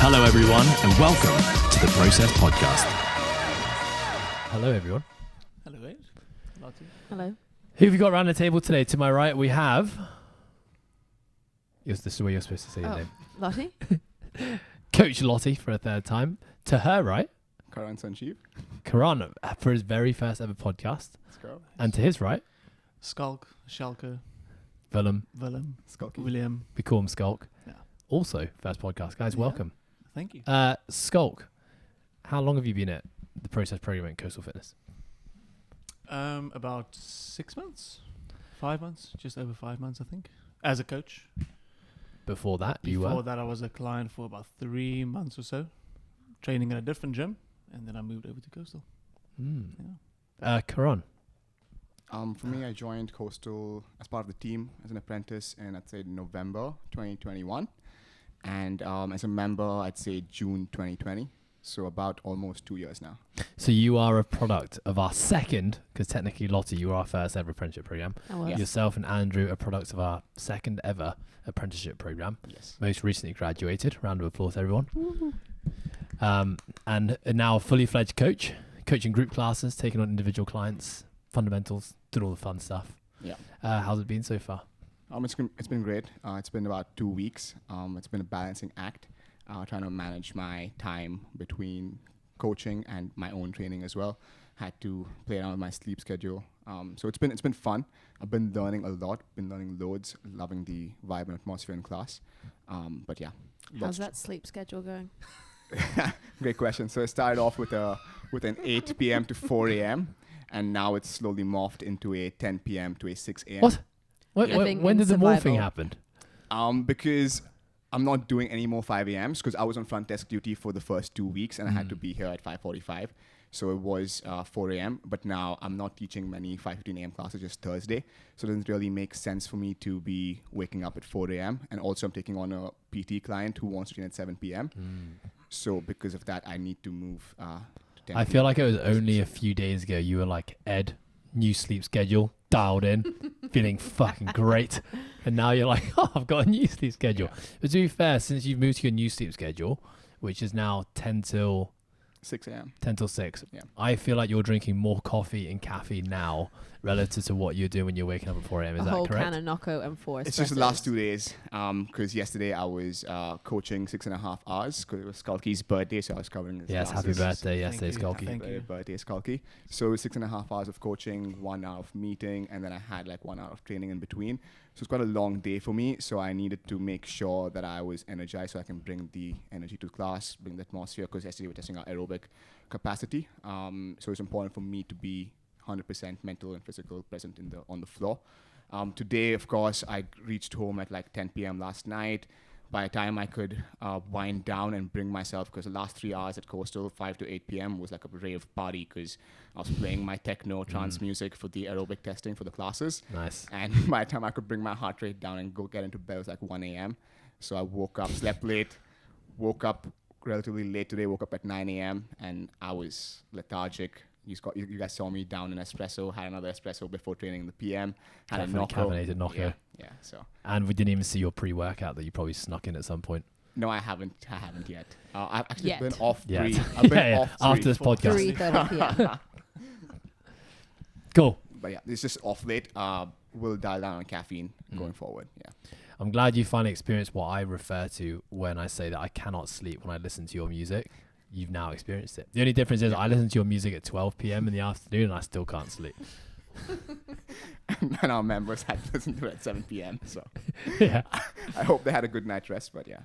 Hello, everyone, and welcome to the Process Podcast. Hello, everyone. Hello, Ed. Lotte. Hello. Who have you got around the table today? To my right, we have... Yes, this is where you're supposed to say your name. Lotte. Coach Lotte for a third time. To her right, Karans and Chief. Karan for his very first ever podcast. Let's go. And to his right, Schalk, Schalk, Willem. Skulky. William. We call him Schalk. Yeah. Also, first podcast. Guys, Yeah. welcome. Thank you. Schalk, how long have you been at the Process program in Coastal Fitness? About 6 months, 5 months, just over 5 months, I think, as a coach. Before that, you Before were? that, I was a client for about 3 months or so, training in a different gym, and then I moved over to Coastal. Karan. For me, I joined Coastal as part of the team as an apprentice in, I'd say, November 2021. And as a member, I'd say June 2020. So about almost 2 years now. So you are a product of our second, because technically Lotte, you were our first ever apprenticeship program. I was. Yeah. Yourself and Andrew are products of our second ever apprenticeship program. Yes. Most recently graduated. Round of applause, everyone. And now a fully fledged coach, coaching group classes, taking on individual clients, fundamentals, doing all the fun stuff. Yeah. How's it been so far? It's been great. It's been about 2 weeks. It's been a balancing act, trying to manage my time between coaching and my own training as well. Had to play around with my sleep schedule. So it's been fun. I've been learning a lot, been learning loads, loving the vibe and atmosphere in class. But yeah. How's that sleep schedule going? Great question. So it started off with an 8 p.m. to 4 a.m. and now it's slowly morphed into a 10 p.m. to a 6 a.m. What? Living When in did the survival. morphing happen? Because I'm not doing any more 5 a.m.s because I was on front desk duty for the first 2 weeks and I had to be here at 5:45. So it was 4 a.m. But now I'm not teaching many 5:15 a.m. classes, just Thursday. So it doesn't really make sense for me to be waking up at 4 a.m. And also I'm taking on a PT client who wants to train at 7 p.m. So because of that, I need to move to 10 I feel like it was only a few days ago you were like, Ed, new sleep schedule, dialed in, feeling fucking great. And now you're like, oh, I've got a new sleep schedule. Yeah. But to be fair, since you've moved to your new sleep schedule, which is now 10 till 6 a.m. 10 till 6, Yeah. I feel like you're drinking more coffee and caffeine now relative to what you're doing when you're waking up at 4 a.m. Is a that whole correct? can of Nocco and 4 It's just the espressos. last 2 days because yesterday I was coaching 6.5 hours because it was Skulky's birthday, so I was covering his Yes, happy classes. birthday yesterday, Thank you. Schalky. Thank you. Birthday, Skulky. So 6.5 hours of coaching, 1 hour of meeting, and then I had like 1 hour of training in between. So it's quite a long day for me. So I needed to make sure that I was energized so I can bring the energy to class, bring the atmosphere, because yesterday we were testing our aerobic capacity. So it's important for me to be 100% mental and physical present on the floor. Today, of course, I reached home at like 10 p.m. last night. By the time I could wind down and bring myself, because the last 3 hours at Coastal, 5 to 8 p.m. was like a rave party because I was playing my techno trance music for the aerobic testing for the classes. Nice. And by the time I could bring my heart rate down and go get into bed, it was like 1 a.m. So I woke up, slept late, woke up relatively late today, woke up at 9 a.m. and I was lethargic. You guys saw me down an espresso, had another espresso before training in the PM, had Definitely a Nocco. caffeinated Nocco. Yeah, so. And we didn't even see your pre-workout that you probably snuck in at some point. No, I haven't yet. I've actually Yet. been off Yeah. three. I've been Yeah, off after three. this podcast. 3:30 p.m. Cool. But yeah, it's just off late. We'll dial down on caffeine going forward. Yeah. I'm glad you finally experienced what I refer to when I say that I cannot sleep when I listen to your music. You've now experienced it. The only difference is I listen to your music at 12 p.m. in the afternoon and I still can't sleep. And our members had to listen to it at 7 p.m. So Yeah. I hope they had a good night rest. But yeah.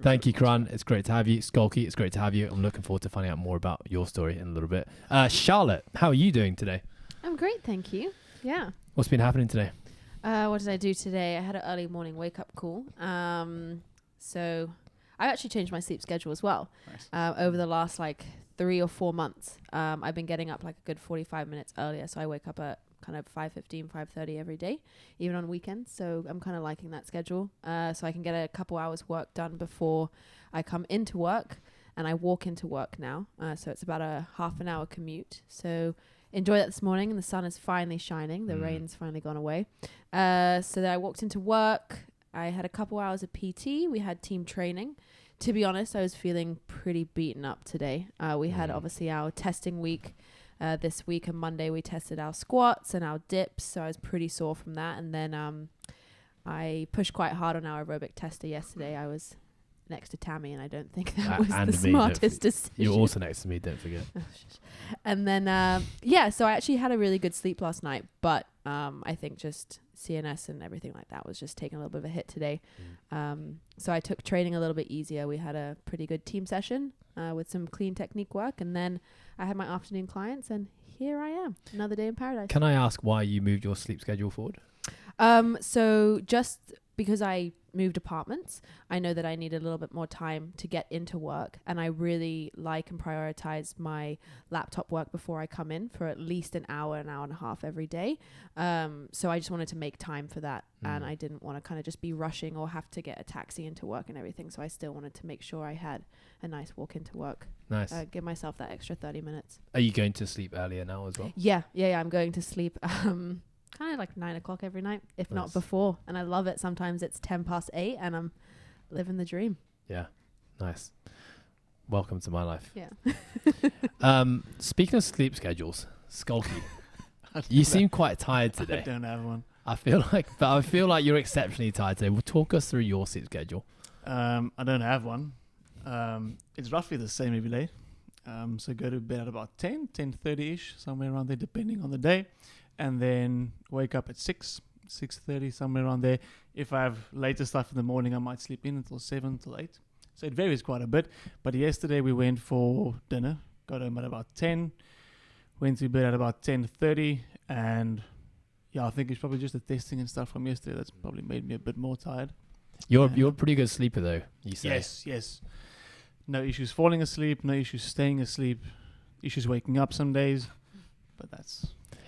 Thank you, Karan. It's great to have you. Skulky, it's great to have you. I'm looking forward to finding out more about your story in a little bit. Charlotte, how are you doing today? I'm great, thank you. Yeah. What's been happening today? What did I do today? I had an early morning wake-up call. So I actually changed my sleep schedule as well. Nice. Over the last like 3 or 4 months. I've been getting up like a good 45 minutes earlier. So I wake up at kind of 5:15, 5:30 every day, even on weekends. So I'm kind of liking that schedule. So I can get a couple hours work done before I come into work, and I walk into work now. So it's about a half an hour commute. So enjoy that this morning, and the sun is finally shining. The rain's finally gone away. So then I walked into work. I had a couple hours of PT. We had team training. To be honest, I was feeling pretty beaten up today. We had obviously our testing week this week, and Monday we tested our squats and our dips, so I was pretty sore from that. And then I pushed quite hard on our aerobic tester yesterday. I was next to Tammy, and I don't think that was and the me, smartest decision. You're also next to me, don't forget. And then so I actually had a really good sleep last night, but I think just CNS and everything like that was just taking a little bit of a hit today. So I took training a little bit easier. We had a pretty good team session with some clean technique work, and then I had my afternoon clients, and here I am, another day in paradise. Can I ask why you moved your sleep schedule forward? So just because I moved apartments, I know that I need a little bit more time to get into work, and I really like and prioritize my laptop work before I come in for at least an hour and a half every day. So I just wanted to make time for that, and I didn't want to kind of just be rushing or have to get a taxi into work and everything. So I still wanted to make sure I had a nice walk into work. Nice. Give myself that extra 30 minutes. Are you going to sleep earlier now as well? Yeah. I'm going to sleep kind of like 9 o'clock every night, if not before. And I love it. Sometimes it's 8:10 and I'm living the dream. Yeah. Nice. Welcome to my life. Yeah. Speaking of sleep schedules, Schalky, you seem quite tired today. I don't have one. I feel like you're exceptionally tired today. Well, talk us through your sleep schedule. I don't have one. It's roughly the same every day. So go to bed at about 10:30ish, somewhere around there, depending on the day. And then wake up at 6:30, somewhere around there. If I have later stuff in the morning, I might sleep in until 7 till 8. So it varies quite a bit. But yesterday we went for dinner, got home at about 10, went to bed at about 10:30, and I think it's probably just the testing and stuff from yesterday that's probably made me a bit more tired. You're a pretty good sleeper though, you say. Yes. No issues falling asleep, no issues staying asleep, issues waking up some days, but that's...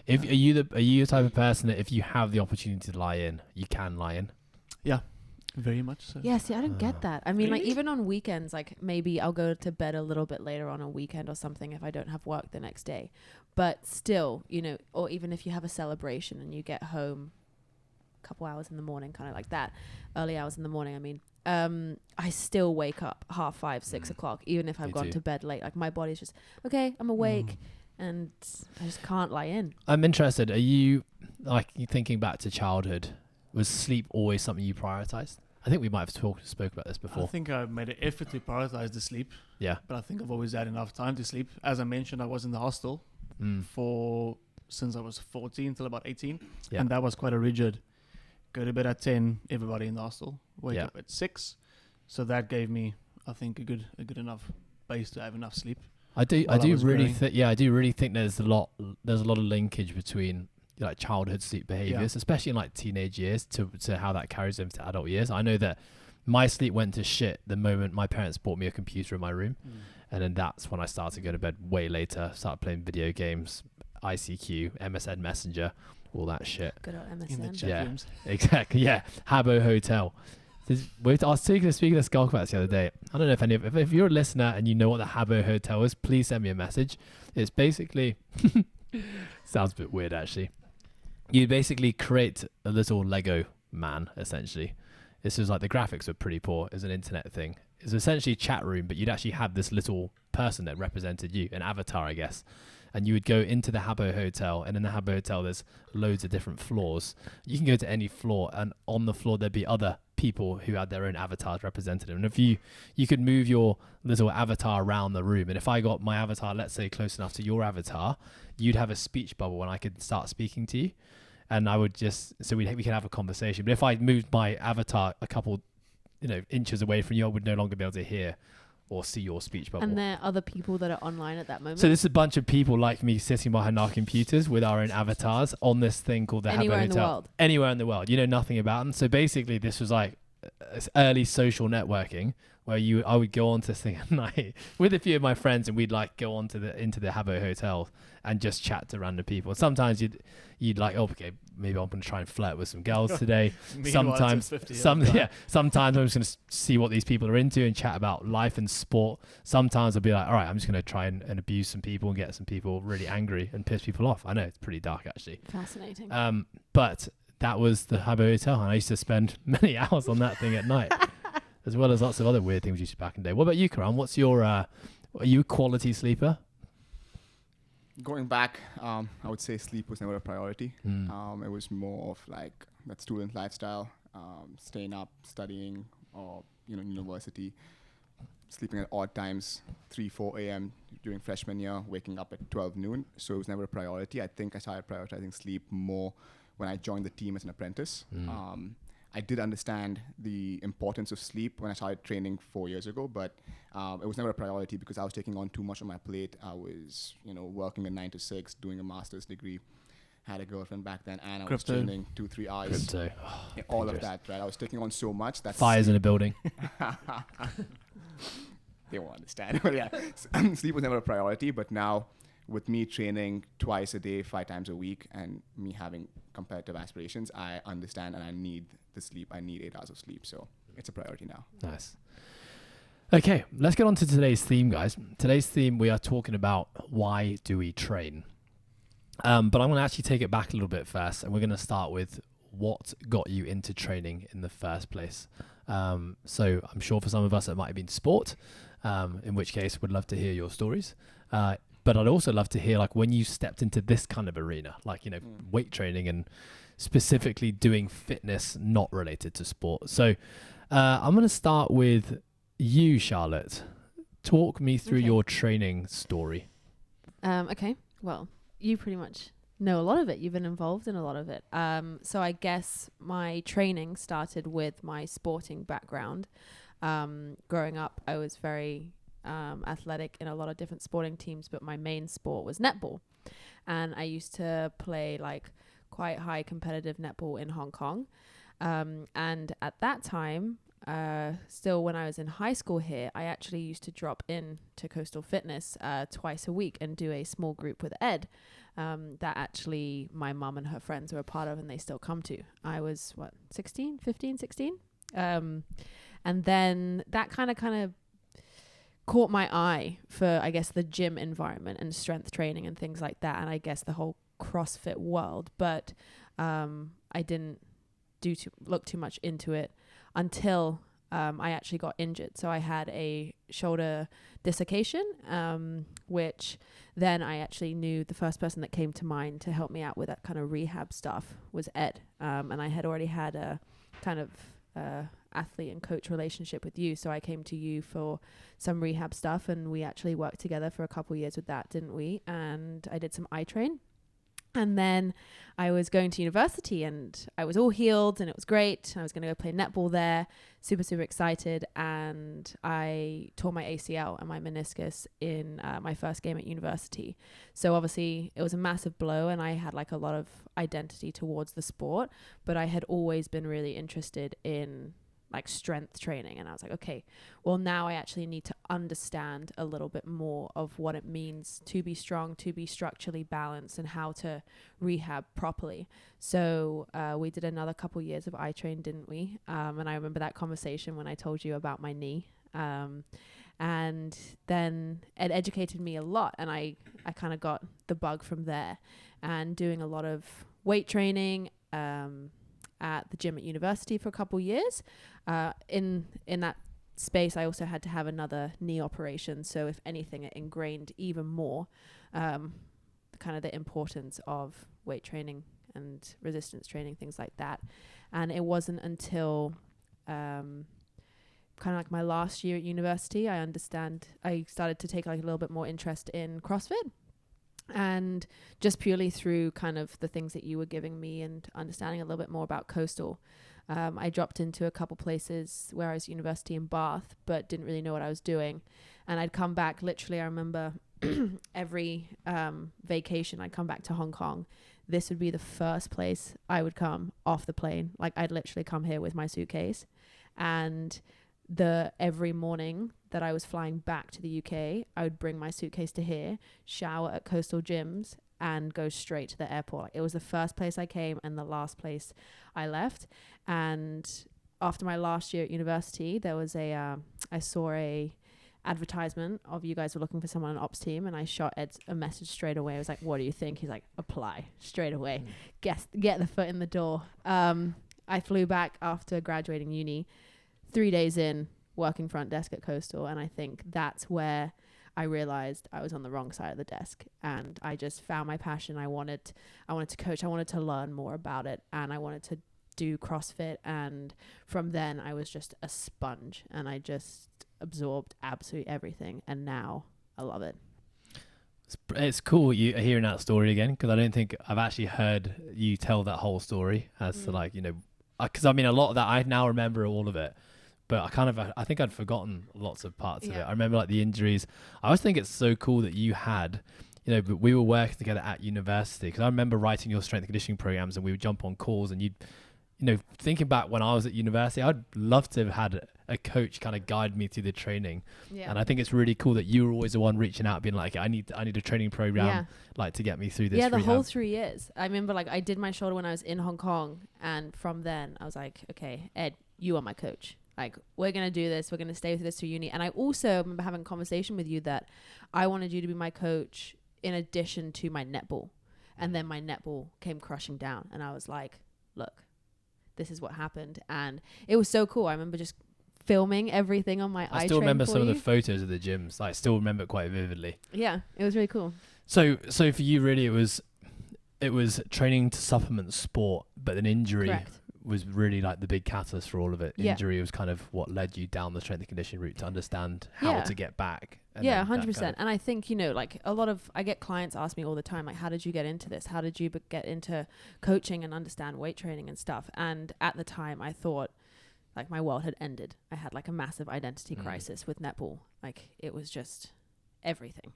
Are you the type of person that if you have the opportunity to lie in, you can lie in? Yeah, very much so. Yeah, see, I don't get that. I mean, like, Really? even on weekends, like, maybe I'll go to bed a little bit later on a weekend or something if I don't have work the next day. But still, or even if you have a celebration and you get home a couple hours in the morning, kind of like that, early hours in the morning, I mean, I still wake up 5:30, 6 o'clock, even if I've gone to bed late. Like, my body's just, okay, I'm awake. And I just can't lie in. I'm interested. Are you thinking back to childhood? Was sleep always something you prioritized? I think we might have spoke about this before. I think I made an effort to prioritize the sleep. Yeah. But I think I've always had enough time to sleep. As I mentioned, I was in the hostel since I was 14 till about 18. Yeah. And that was quite a rigid. Go to bed at 10, everybody in the hostel. Wake up at 6. So that gave me, I think, a good enough base to have enough sleep. I do really think there's a lot of linkage between like childhood sleep behaviors, especially in like teenage years to how that carries over to adult years. I know that my sleep went to shit the moment my parents bought me a computer in my room. And then that's when I started to go to bed way later, started playing video games, ICQ, MSN Messenger, all that shit. Good old MSN. In the chat rooms. Exactly. Yeah. Habbo Hotel. I was speaking of Schalk about this the other day. I don't know if you're a listener and you know what the Habbo Hotel is, please send me a message. It's basically sounds a bit weird actually. You basically create a little Lego man essentially. This was like the graphics were pretty poor. It was an internet thing. It's essentially a chat room, but you'd actually have this little person that represented you, an avatar, I guess. And you would go into the Habbo Hotel, and in the Habbo Hotel there's loads of different floors. You can go to any floor, and on the floor there'd be other people who had their own avatars represented. And if you could move your little avatar around the room, and if I got my avatar, let's say, close enough to your avatar, you'd have a speech bubble and I could start speaking to you. And I would we could have a conversation. But if I moved my avatar a couple inches away from you, I would no longer be able to hear or see your speech bubble. And there are other people that are online at that moment. So this is a bunch of people like me sitting behind our computers with our own avatars on this thing called the Anywhere Habbo in the Hotel. world. Anywhere in the world. You know nothing about them. So basically this was like early social networking where I would go on to this thing at night with a few of my friends, and we'd like go into the Habbo Hotel and just chat to random people. Sometimes you'd like, oh, okay, maybe I'm going to try and flirt with some girls today. Sometimes I'm just going to see what these people are into and chat about life and sport. Sometimes I'll be like, all right, I'm just going to try and abuse some people and get some people really angry and piss people off. I know it's pretty dark actually. Fascinating. But that was the Habbo Hotel, and I used to spend many hours on that thing at night. as well as lots of other weird things we used to back in the day. What about you, Karan? What's your, are you a quality sleeper? Going back, I would say sleep was never a priority. It was more of like that student lifestyle, staying up, studying, or university, sleeping at odd times, 3, 4 a.m. during freshman year, waking up at 12 noon. So it was never a priority. I think I started prioritizing sleep more when I joined the team as an apprentice. I did understand the importance of sleep when I started training 4 years ago, but it was never a priority because I was taking on too much on my plate. I was, working a 9 to 6, doing a master's degree, had a girlfriend back then, and I was training 2-3 hours. Crypto. All of that, right? I was taking on so much that Fires in a building. They won't understand. But yeah, sleep was never a priority, but now with me training twice a day, 5 times a week, and me having competitive aspirations, I understand and I need the sleep. I need 8 hours of sleep. So it's a priority now. Nice. Okay, let's get on to today's theme, guys. Today's theme, we are talking about why do we train? But I'm going to actually take it back a little bit first, and we're going to start with what got you into training in the first place. So I'm sure for some of us it might have been sport, in which case we'd love to hear your stories. But I'd also love to hear like when you stepped into this kind of arena, like, weight training and specifically doing fitness not related to sport. So I'm going to start with you, Charlotte. Talk me through your training story. Okay. Well, you pretty much know a lot of it. You've been involved in a lot of it. So I guess my training started with my sporting background. Growing up, I was very athletic in a lot of different sporting teams, but my main sport was netball. And I used to play like quite high competitive netball in Hong Kong. And at that time, still when I was in high school here, I actually used to drop in to Coastal Fitness twice a week and do a small group with Ed that actually my mum and her friends were a part of, and they still come to. I was 15, 16? And then that kind of caught my eye for, I guess, the gym environment and strength training and things like that, and I guess the whole CrossFit world. But I didn't look too much into it until I actually got injured. So I had a shoulder dislocation, which then I actually knew the first person that came to mind to help me out with that kind of rehab stuff was Ed. And I had already had a kind of athlete and coach relationship with you. So I came to you for some rehab stuff, and we actually worked together for a couple of years with that, didn't we? And I did some iTrain. And then I was going to university and I was all healed and it was great. I was going to go play netball there, super, super excited. And I tore my ACL and my meniscus in my first game at university. So obviously it was a massive blow, and I had like a lot of identity towards the sport, but I had always been really interested in like strength training. And I was like, okay, well now I actually need to understand a little bit more of what it means to be strong, to be structurally balanced, and how to rehab properly. So we did another couple years of iTrain, didn't we? And I remember that conversation when I told you about my knee. And then it educated me a lot, and I kind of got the bug from there, and doing a lot of weight training at the gym at university for a couple years. In that space, I also had to have another knee operation. So if anything, it ingrained even more kind of the importance of weight training and resistance training, things like that. And it wasn't until kind of like my last year at university, I started to take like a little bit more interest in CrossFit. And just purely through kind of the things that you were giving me and understanding a little bit more about Coastal, I dropped into a couple places where I was at university in Bath, but didn't really know what I was doing. And I'd come back, literally, I remember every vacation, I'd come back to Hong Kong. This would be the first place I would come off the plane. Like I'd literally come here with my suitcase, and every morning that I was flying back to the UK, I would bring my suitcase to here, shower at Coastal gyms, and go straight to the airport. Like, it was the first place I came and the last place I left. And after my last year at university, there was I saw a advertisement of you guys were looking for someone on ops team, and I shot Ed a message straight away. I was like, what do you think? He's like, apply straight away. Get the foot in the door. I flew back after graduating uni. 3 days in, working front desk at Coastal, and I think that's where I realized I was on the wrong side of the desk, and I just found my passion. I wanted to coach. I wanted to learn more about it, and I wanted to do CrossFit. And from then I was just a sponge, and I just absorbed absolutely everything. And now I love it. It's cool you hearing that story again, because I don't think I've actually heard you tell that whole story as to like, you know, because I mean, a lot of that I now remember all of it, but I think I'd forgotten lots of parts of it. I remember like the injuries. I always think it's so cool that you had, you know, but we were working together at university, because I remember writing your strength and conditioning programs, and we would jump on calls, and you'd, you know, thinking back when I was at university, I'd love to have had a coach kind of guide me through the training. Yeah. And I think it's really cool that you were always the one reaching out, being like, I need a training program, like, to get me through this. Yeah, the whole 3 years. I remember, like, I did my shoulder when I was in Hong Kong, and from then I was like, okay, Ed, you are my coach. Like, we're going to do this. We're going to stay with this through uni. And I also remember having a conversation with you that I wanted you to be my coach in addition to my netball. And then my netball came crushing down. And I was like, look, this is what happened. And it was so cool. I remember just filming everything on my iTrain. I still remember some of the photos of the gyms. I still remember it quite vividly. Yeah, it was really cool. So for you, really, it was training to supplement sport, but an injury was really like the big catalyst for all of it. Injury was kind of what led you down the strength and conditioning route to understand how to get back. Yeah, 100%. And I think, you know, like I get clients ask me all the time, like, how did you get into this? How did you get into coaching and understand weight training and stuff? And at the time I thought like my world had ended. I had like a massive identity crisis with netball. Like, it was just everything.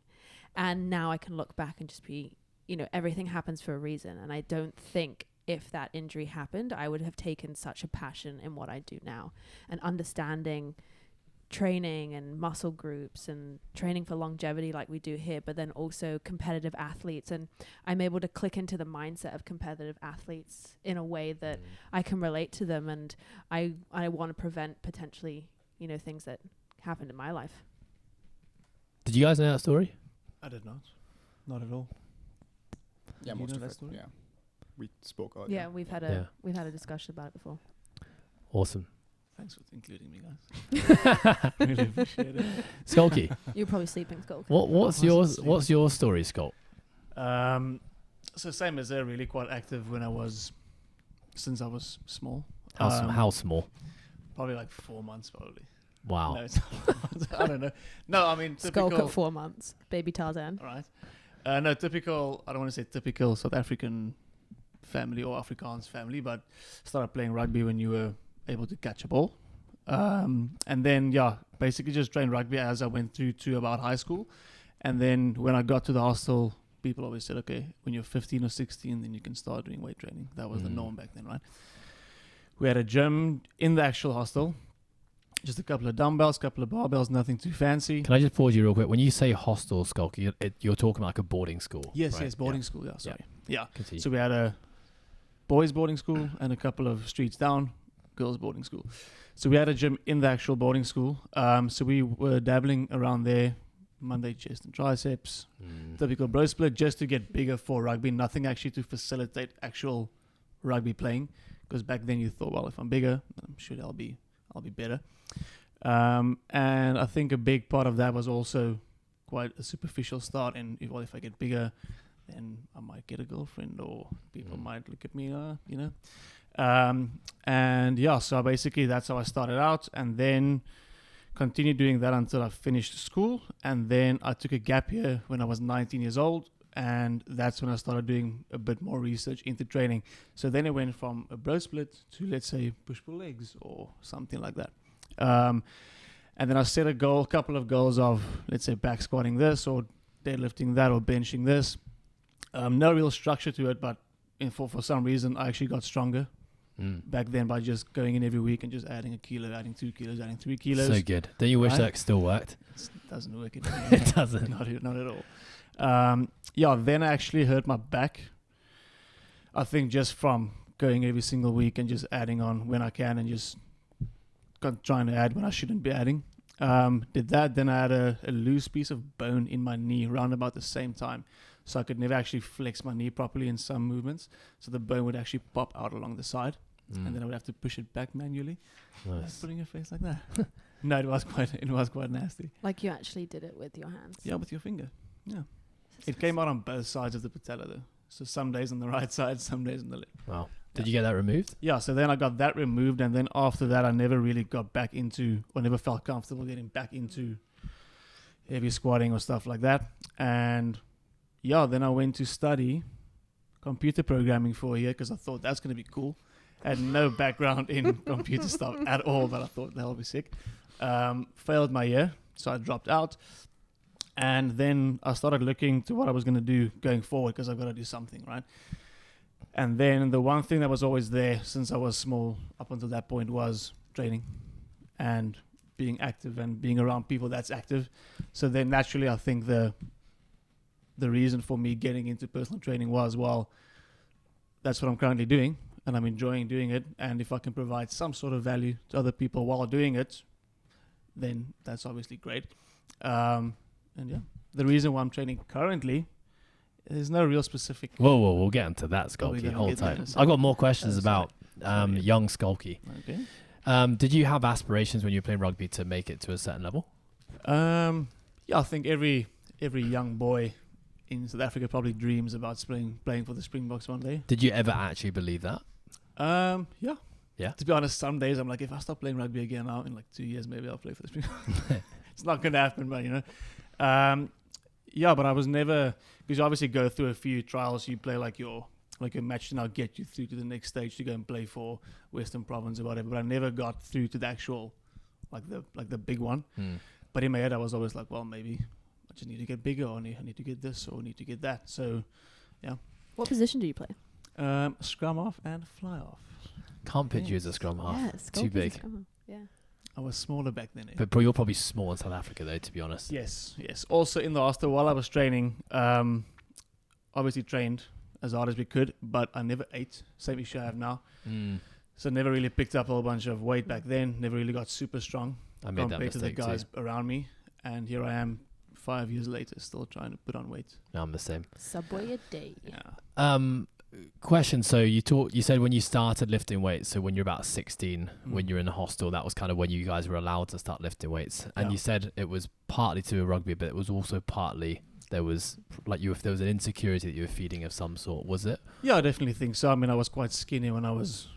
And now I can look back and just be, you know, everything happens for a reason. And I don't think if that injury happened, I would have taken such a passion in what I do now, and understanding training and muscle groups and training for longevity like we do here, but then also competitive athletes. And I'm able to click into the mindset of competitive athletes in a way that I can relate to them. And I want to prevent potentially, you know, things that happened in my life. Did you guys know that story? I did not. Not at all. Yeah, most of it. Yeah. We spoke about it. Yeah, we've had a discussion about it before. Awesome. Thanks for including me, guys. Really appreciate it. Schalky. You're probably sleeping, Schalk. What's your story, Schalk? So same as they're really quite active since I was small. How small? Probably like 4 months, probably. Wow. No, I don't know. No, I mean, typical. Schalk at 4 months. Baby Tarzan. All right. No, typical, I don't want to say typical South African family or Afrikaans family, but started playing rugby when you were able to catch a ball. And then, basically just trained rugby as I went through to about high school. And then when I got to the hostel, people always said, okay, when you're 15 or 16, then you can start doing weight training. That was the norm back then, right? We had a gym in the actual hostel. Just a couple of dumbbells, couple of barbells, nothing too fancy. Can I just pause you real quick? When you say hostel, Schalk, you're talking like a boarding school. Yes, right? yes, boarding school. Yeah, sorry. Yeah. Continue. So we had a boys' boarding school and a couple of streets down, girls' boarding school. So we had a gym in the actual boarding school. So we were dabbling around there, Monday chest and triceps, typical bro split, just to get bigger for rugby. Nothing actually to facilitate actual rugby playing, because back then you thought, well, if I'm bigger, I'm sure I'll be better. And I think a big part of that was also quite a superficial start. And if I get bigger, then I might get a girlfriend, or people might look at me, you know. So basically that's how I started out, and then continued doing that until I finished school. And then I took a gap year when I was 19 years old, and that's when I started doing a bit more research into training. So then it went from a bro split to, let's say, push-pull legs or something like that. And then I set a couple of goals of, let's say, back squatting this, or deadlifting that, or benching this. No real structure to it, but for some reason I actually got stronger back then by just going in every week and just adding a kilo, adding 2 kilos, adding 3 kilos. So good. Don't you wish that still worked? It doesn't work. It doesn't. Not at all. Then I actually hurt my back. I think just from going every single week and just adding on when I can, and just trying to add when I shouldn't be adding. Did that. Then I had a loose piece of bone in my knee around about the same time. So I could never actually flex my knee properly in some movements. So the bone would actually pop out along the side. And then I would have to push it back manually. Nice. Putting a face like that. No, it was quite nasty. Like you actually did it with your hands. Yeah, with your finger. Yeah. It came out on both sides of the patella though. So some days on the right side, some days on the left. Wow. Did you get that removed? Yeah, so then I got that removed, and then after that I never really got back into, or never felt comfortable getting back into heavy squatting or stuff like that. And yeah, then I went to study computer programming for a year because I thought that's going to be cool. I had no background in computer stuff at all, but I thought that'll be sick. Failed my year, so I dropped out. And then I started looking to what I was going to do going forward because I've got to do something, right? And then the one thing that was always there since I was small up until that point was training and being active and being around people that's active. So then naturally I think the reason for me getting into personal training was, well, that's what I'm currently doing and I'm enjoying doing it. And if I can provide some sort of value to other people while doing it, then that's obviously great. And yeah, the reason why I'm training currently, there's no real specific. Whoa, we'll get into that, Oh, we're Schalky. gonna Hold get there in tight. a I've got more questions about Sorry. young Schalky. Okay. Did you have aspirations when you were playing rugby to make it to a certain level? Yeah, I think every young boy in South Africa probably dreams about playing for the Springboks one day. Did you ever actually believe that? Yeah. Yeah. To be honest, some days I'm like, if I stop playing rugby again now in like 2 years, maybe I'll play for the Springboks. It's not going to happen, but you know. Yeah, but I was never, because you obviously go through a few trials. You play like your match to now get you through to the next stage to go and play for Western Province or whatever. But I never got through to the actual, like the big one. But in my head, I was always like, well, maybe I just need to get bigger, or I need to get this, or I need to get that. So, yeah. What position do you play? Scrum off and fly off. Can't picture you as a scrum half. Yes, Too big. Yeah. I was smaller back then. But you're probably small in South Africa, though, to be honest. Yes. Also in the hostel while I was training, obviously trained as hard as we could, but I never ate. Same issue I have now. So never really picked up a whole bunch of weight back then. Never really got super strong I made that compared to the mistake guys too. around me. And here I am 5 years later, still trying to put on weight. No, I'm the same. Subway a day. Yeah. Question. So you said when you started lifting weights, so when you're about 16, when you're in the hostel, that was kind of when you guys were allowed to start lifting weights. And Yeah. you said it was partly to do with rugby, but it was also partly there was if there was an insecurity that you were feeding of some sort, was it? Yeah, I definitely think so. I mean, I was quite skinny when I was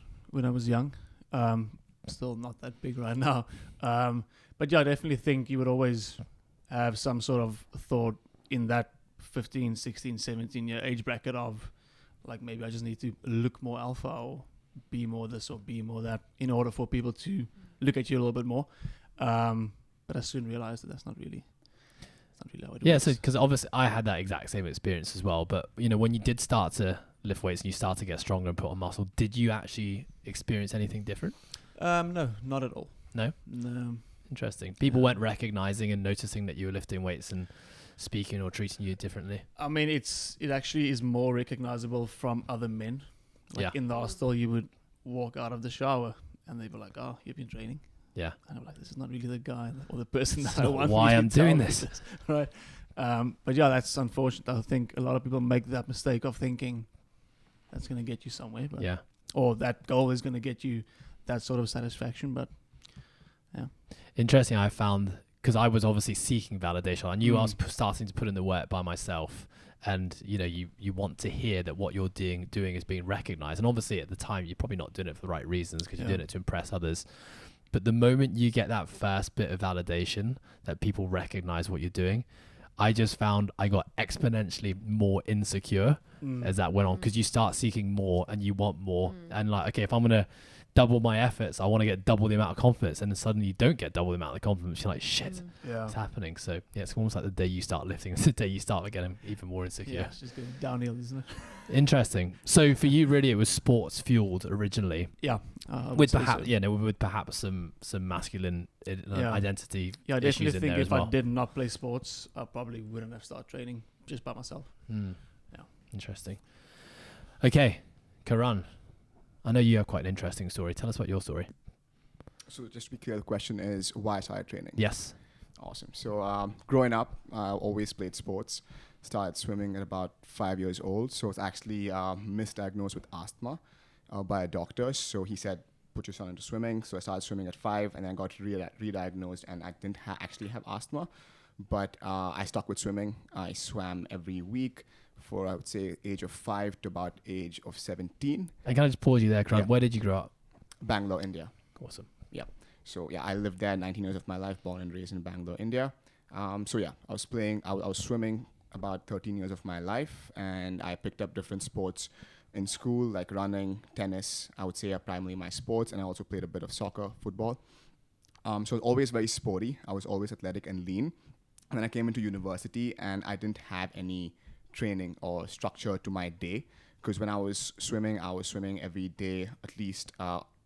young. Still not that big right now. But yeah, I definitely think you would always have some sort of thought in that 15, 16, 17 year age bracket of like, maybe I just need to look more alpha or be more this or be more that in order for people to look at you a little bit more. But I soon realized that that's not really how it Yeah, works. so because obviously I had that exact same experience as well. But when you did start to lift weights and you start to get stronger and put on muscle, did you actually experience anything different? No, not at all. No? No. Interesting. People weren't recognizing and noticing that you were lifting weights and speaking or treating you differently. I mean, it actually is more recognizable from other men. Like Yeah. in the hostel, you would walk out of the shower and they'd be like, "Oh, you've been training." Yeah. And I'm like, "This is not really the guy or the person That's that I not want." why you to I'm tell doing me this. right? But yeah, that's unfortunate. I think a lot of people make that mistake of thinking that's going to get you somewhere, but Yeah. or that goal is going to get you that sort of satisfaction. But Interesting. I found, because I was obviously seeking validation. I knew I was starting to put in the work by myself. And, you want to hear that what you're doing is being recognized. And obviously at the time, you're probably not doing it for the right reasons because you're doing it to impress others. But the moment you get that first bit of validation that people recognize what you're doing, I just found I got exponentially more insecure as that went on, because you start seeking more and you want more. And like, okay, if I'm going to double my efforts, I want to get double the amount of confidence, and then suddenly you don't get double the amount of confidence. You're like, shit, yeah, it's happening. So yeah, it's almost like the day you start lifting, it's the day you start getting even more insecure. yeah, it's just going downhill, isn't it? Interesting. So for you, really, it was sports fueled originally, Yeah, I would with say perhaps so. with perhaps some masculine identity Yeah, I issues definitely in think there as if well. I did not play sports, I probably wouldn't have started training just by myself. Yeah. Interesting. Okay, Karan, I know you have quite an interesting story. Tell us about your story. So just to be clear, the question is why I started training. Yes. Awesome. So growing up, I always played sports. Started swimming at about 5 years old. So I was actually misdiagnosed with asthma by a doctor. So he said put your son into swimming. So I started swimming at 5, and then got re-diagnosed, and I didn't actually have asthma. But I stuck with swimming. I swam every week for, I would say, age of 5 to about age of 17. And can I just pause you there, Karan? Yeah. Where did you grow up? Bangalore, India. Awesome. So yeah, I lived there 19 years of my life, born and raised in Bangalore, India. So yeah, I was swimming about 13 years of my life, and I picked up different sports in school, like running, tennis, I would say are primarily my sports, and I also played a bit of soccer, football. So I was always very sporty. I was always athletic and lean. And then I came into university, and I didn't have any training or structure to my day, because when I was swimming every day, at least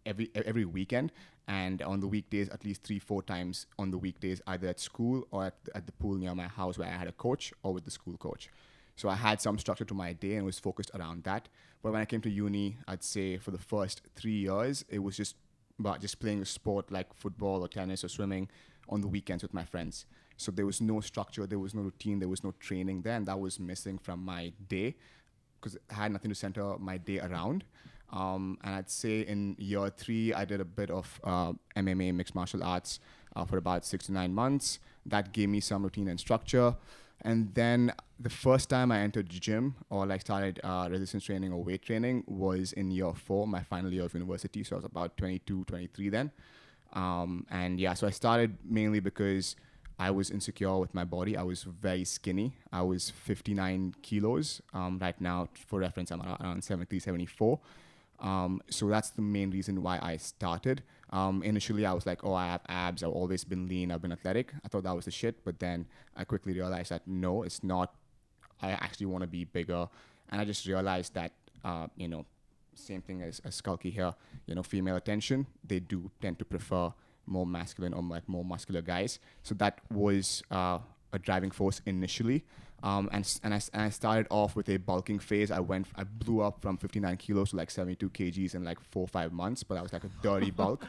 every weekend, and on the weekdays at least 3-4 times on the weekdays, either at school or at the pool near my house where I had a coach, or with the school coach. So I had some structure to my day and was focused around that. But when I came to uni, I'd say for the first 3 years, it was just about just playing a sport like football or tennis or swimming on the weekends with my friends. So there was no structure, there was no routine, there was no training there, and that was missing from my day, because I had nothing to center my day around. And I'd say in year 3, I did a bit of MMA, mixed martial arts, for about 6 to 9 months. That gave me some routine and structure. And then the first time I entered the gym or like started resistance training or weight training was in year 4, my final year of university. So I was about 22, 23 then. And yeah, so I started mainly because I was insecure with my body. I was very skinny. I was 59 kilos. Right now, for reference, I'm around 73, 74. So that's the main reason why I started. Initially, I was like, oh, I have abs. I've always been lean. I've been athletic. I thought that was the shit. But then I quickly realized that no, it's not. I actually want to be bigger. And I just realized that, same thing as Schalky here, female attention, they do tend to prefer more masculine or like more muscular guys. So that was a driving force initially. And I started off with a bulking phase. I blew up from 59 kilos to like 72 kgs in like 4 or 5 months, but that was like a dirty bulk.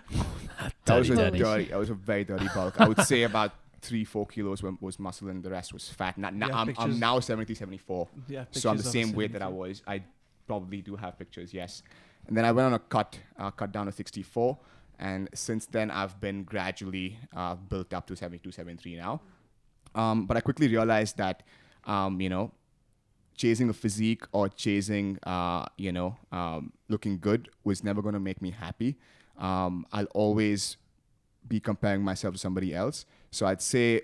That was a very dirty bulk. I would say about 3-4 kilos was muscle and the rest was fat. I'm now 73, 74. Yeah, so I'm the same weight that I was. I probably do have pictures, yes. And then I went on a cut down to 64. And since then, I've been gradually built up to 72, 73 now. But I quickly realized that, chasing a physique or chasing, looking good was never going to make me happy. I'll always be comparing myself to somebody else. So I'd say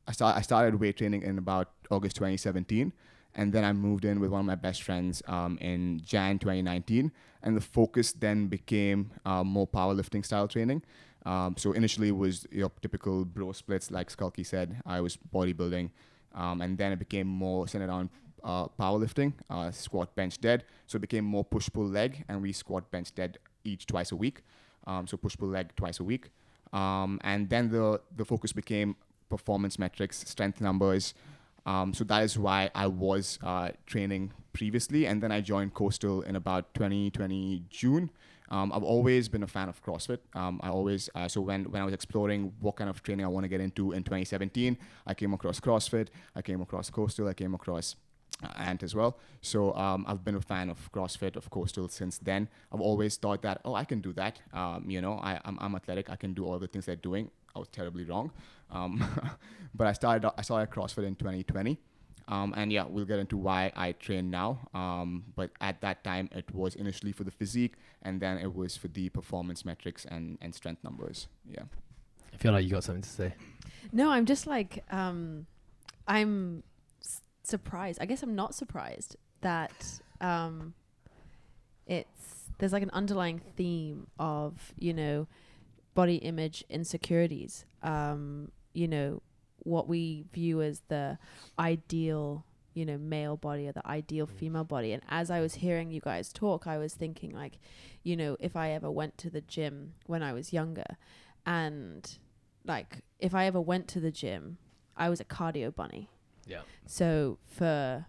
I started weight training in about August 2017. And then I moved in with one of my best friends in Jan 2019. And the focus then became more powerlifting style training. So initially it was your typical bro splits, like Schalky said. I was bodybuilding. And then it became more centered on powerlifting, squat, bench, dead. So it became more push-pull leg. And we squat, bench, dead each twice a week. So push-pull leg twice a week. And then the focus became performance metrics, strength numbers. So that is why I was training previously, and then I joined Coastal in about 2020 June. I've always been a fan of CrossFit. So when I was exploring what kind of training I want to get into in 2017, I came across CrossFit, I came across Coastal, I came across Ant as well. So I've been a fan of CrossFit, of Coastal since then. I've always thought that, I can do that. I'm athletic. I can do all the things they're doing. I was terribly wrong. But I started CrossFit in 2020. And yeah, we'll get into why I train now. But at that time, it was initially for the physique, and then it was for the performance metrics and strength numbers. Yeah. I feel like you got something to say. No, I'm just like, I'm surprised. I guess I'm not surprised that there's like an underlying theme of, body image insecurities. What we view as the ideal, male body or the ideal female body. And as I was hearing you guys talk, I was thinking like, if I ever went to the gym when I was younger, and like, if I ever went to the gym, I was a cardio bunny. Yeah. So for,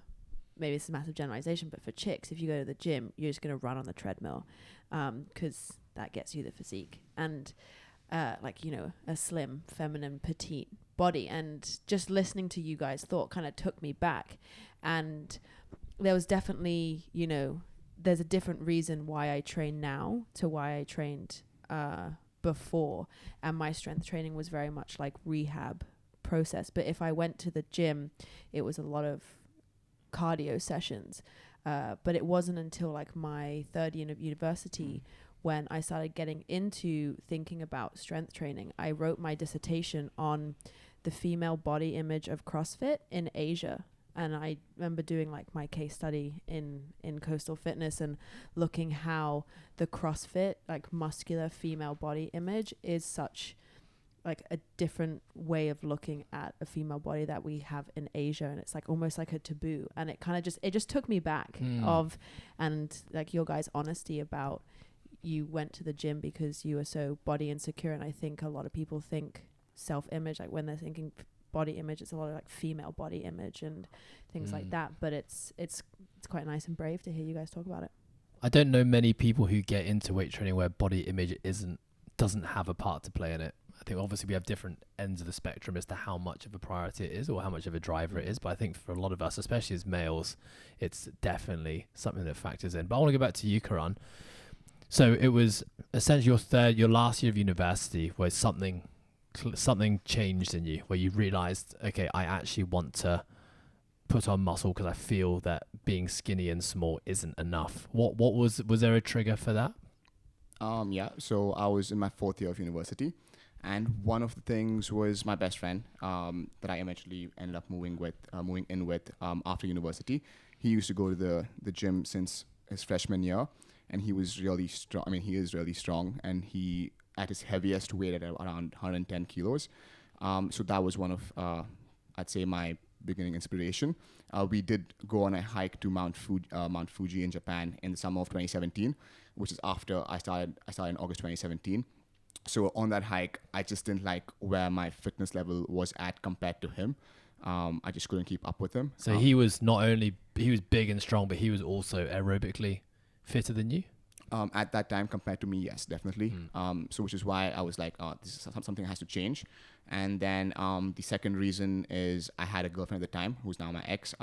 maybe it's a massive generalization, but for chicks, if you go to the gym, you're just going to run on the treadmill, because that gets you the physique. And a slim, feminine, petite body. And just listening to you guys' thought kind of took me back. And there was definitely, there's a different reason why I train now to why I trained before, and my strength training was very much like rehab process. But if I went to the gym, it was a lot of cardio sessions. But it wasn't until like my third year of university when I started getting into thinking about strength training. I wrote my dissertation on the female body image of CrossFit in Asia. And I remember doing like my case study in Coastal Fitness and looking how the CrossFit, like muscular female body image, is such like a different way of looking at a female body that we have in Asia. And it's like almost like a taboo. And it kind of just took me back and like your guys' honesty about you went to the gym because you were so body insecure. And I think a lot of people think self-image, like when they're thinking body image, it's a lot of like female body image and things like that. But it's quite nice and brave to hear you guys talk about it. I don't know many people who get into weight training where body image doesn't have a part to play in it. I think obviously we have different ends of the spectrum as to how much of a priority it is or how much of a driver it is. But I think for a lot of us, especially as males, it's definitely something that factors in. But I want to go back to you, Karan. So it was essentially your last year of university where something changed in you, where you realized, okay, I actually want to put on muscle because I feel that being skinny and small isn't enough. What was there a trigger for that? So I was in my fourth year of university, and one of the things was my best friend that I eventually ended up moving in with after university. He used to go to the gym since his freshman year, and he was really strong. I mean, he is really strong, and he at his heaviest weight at around 110 kilos. So that was one of, I'd say, my beginning inspiration. We did go on a hike to Mount Fuji in Japan in the summer of 2017, which is after I started in August 2017. So on that hike, I just didn't like where my fitness level was at compared to him. I just couldn't keep up with him. So he was big and strong, but he was also aerobically fitter than you? At that time, compared to me, yes, definitely. So which is why I was like, this is something has to change. And then the second reason is I had a girlfriend at the time who's now my ex.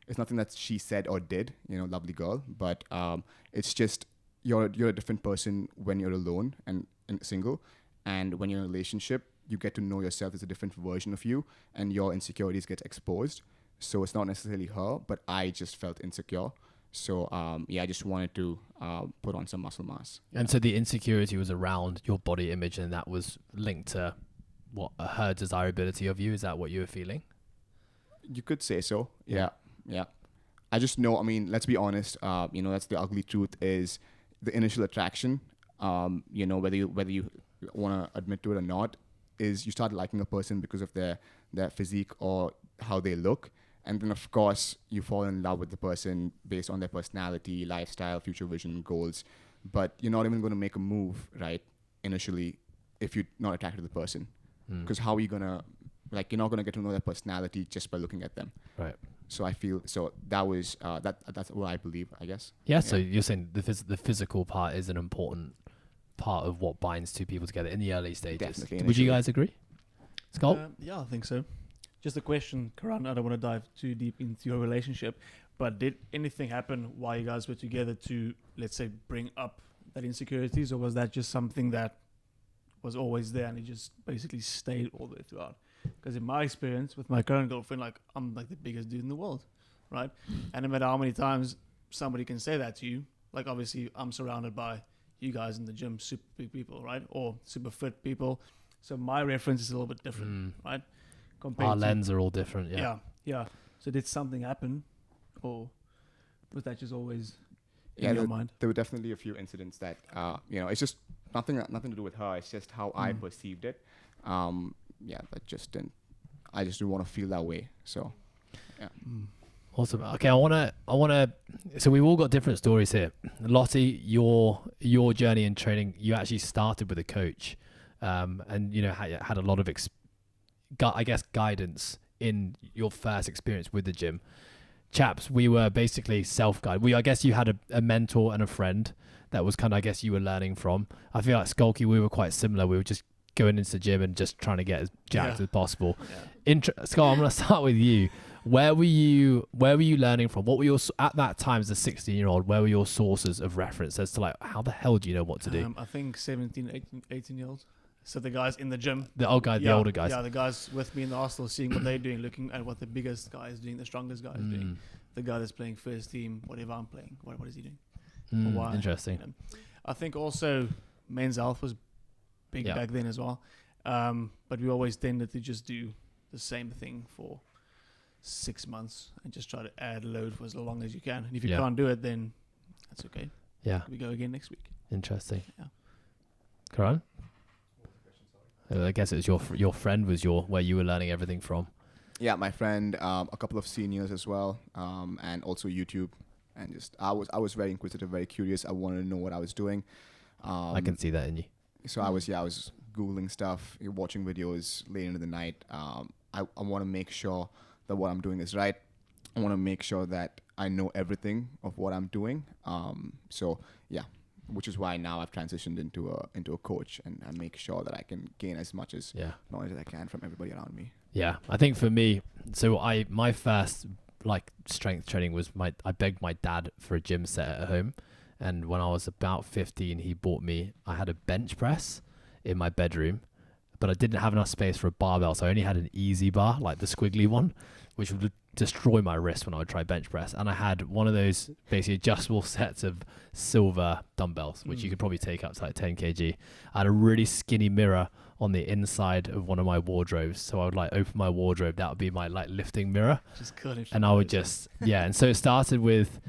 It's nothing that she said or did, lovely girl, but it's just you're a different person when you're alone and single, and when you're in a relationship, you get to know yourself as a different version of you, and your insecurities get exposed. So it's not necessarily her, but I just felt insecure. So, I just wanted to put on some muscle mass. And so the insecurity was around your body image, and that was linked to her desirability of you. Is that what you were feeling? You could say so. Yeah. I just know, I mean, let's be honest, that's the ugly truth is the initial attraction, whether you want to admit to it or not, is you start liking a person because of their physique or how they look. And then, of course, you fall in love with the person based on their personality, lifestyle, future vision, goals. But you're not even going to make a move, right, initially, if you're not attracted to the person. Because how are you going to, you're not going to get to know their personality just by looking at them. Right. So I feel, that was, that's what I believe, I guess. Yeah, so you're saying the physical part is an important part of what binds two people together in the early stages. Definitely. Would you guys agree? Schalk? Yeah, I think so. Just a question, Karan, I don't want to dive too deep into your relationship, but did anything happen while you guys were together to, let's say, bring up that insecurities, or was that just something that was always there and it just basically stayed all the way throughout? Because in my experience with my current girlfriend, I'm like the biggest dude in the world, right? And no matter how many times somebody can say that to you, obviously I'm surrounded by you guys in the gym, super big people, right? Or super fit people. So my reference is a little bit different, right? Our lens are all different, yeah. So did something happen, or was that just always in your mind? There were definitely a few incidents that, it's just nothing to do with her. It's just how I perceived it. That just didn't. I just didn't want to feel that way. So, yeah. Awesome. Okay, I wanna. So we've all got different stories here. Lotte, your journey in training, you actually started with a coach, and had a lot of guidance in your first experience with the gym. Chaps, we were basically self-guided. I guess you had a mentor and a friend that was kind of, I guess, you were learning from. I feel like Schalky, we were quite similar. We were just going into the gym and just trying to get as jacked as possible. Yeah. Schalk, I'm going to start with you. Where were you learning from? What were your at that time as a 16-year-old? Where were your sources of reference as to like how the hell do you know what to do? I think 17, 18-year-olds. So the guys in the gym. The old guy, the older guys. Yeah, the guys with me in the Arsenal, seeing what they're doing, looking at what the biggest guy is doing, the strongest guy is doing. The guy that's playing first team, whatever I'm playing, what is he doing? Why? Interesting. You know. I think also men's health was big back then as well. But we always tended to just do the same thing for 6 months and just try to add load for as long as you can. And if you can't do it, then that's okay. Yeah. We go again next week. Interesting. Yeah. Karan? I guess it was your friend was where you were learning everything from. Yeah, my friend, a couple of seniors as well, and also YouTube. And just I was very inquisitive, very curious. I wanted to know what I was doing. I can see that in you. So I was Googling stuff, watching videos late into the night. I want to make sure that what I'm doing is right. I want to make sure that I know everything of what I'm doing. So yeah, which is why now I've transitioned into a coach and I make sure that I can gain as much as knowledge as I can from everybody around me. Yeah, I think for me, so my first like strength training was I begged my dad for a gym set at home, and when I was about 15, I had a bench press in my bedroom, but I didn't have enough space for a barbell, so I only had an easy bar, like the squiggly one, which would destroy my wrist when I would try bench press. And I had one of those basically adjustable sets of silver dumbbells, which you could probably take up to like 10 kg. I had a really skinny mirror on the inside of one of my wardrobes, so I would like open my wardrobe, that would be my like lifting mirror, and I would just and so it started with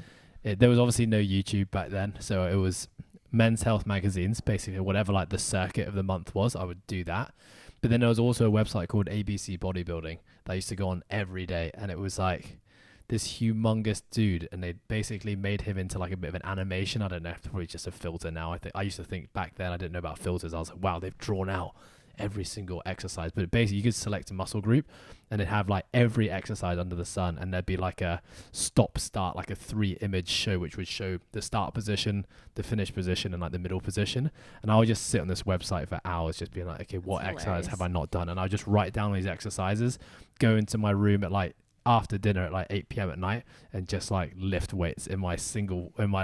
there was obviously no YouTube back then, so it was men's health magazines, basically whatever like the circuit of the month was, I would do that. But then there was also a website called ABC Bodybuilding that I used to go on every day, and it was like this humongous dude, and they basically made him into like a bit of an animation. I don't know, probably just a filter now. I used to think back then, I didn't know about filters. I was like, wow, they've drawn out every single exercise. But basically you could select a muscle group and it'd have like every exercise under the sun, and there'd be like a stop start, like a 3-image show, which would show the start position, the finish position, and like the middle position. And I would just sit on this website for hours just being like, okay, what exercise have I not done? And I would just write down these exercises, go into my room at like after dinner at like 8 p.m. at night and just like lift weights in my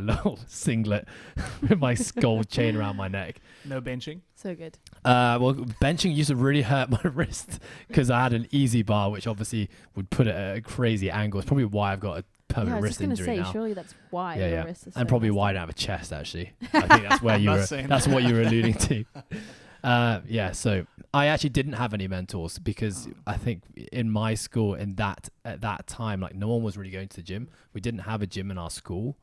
little singlet with my gold chain around my neck. No benching. So good. Well, benching used to really hurt my wrist because I had an easy bar, which obviously would put it at a crazy angle. It's probably why I've got a permanent wrist injury now. Surely that's why your wrist is so and probably why I don't have a chest, actually. I think that's where that's what you were alluding to. So I actually didn't have any mentors because I think in my school at that time, like no one was really going to the gym. We didn't have a gym in our school.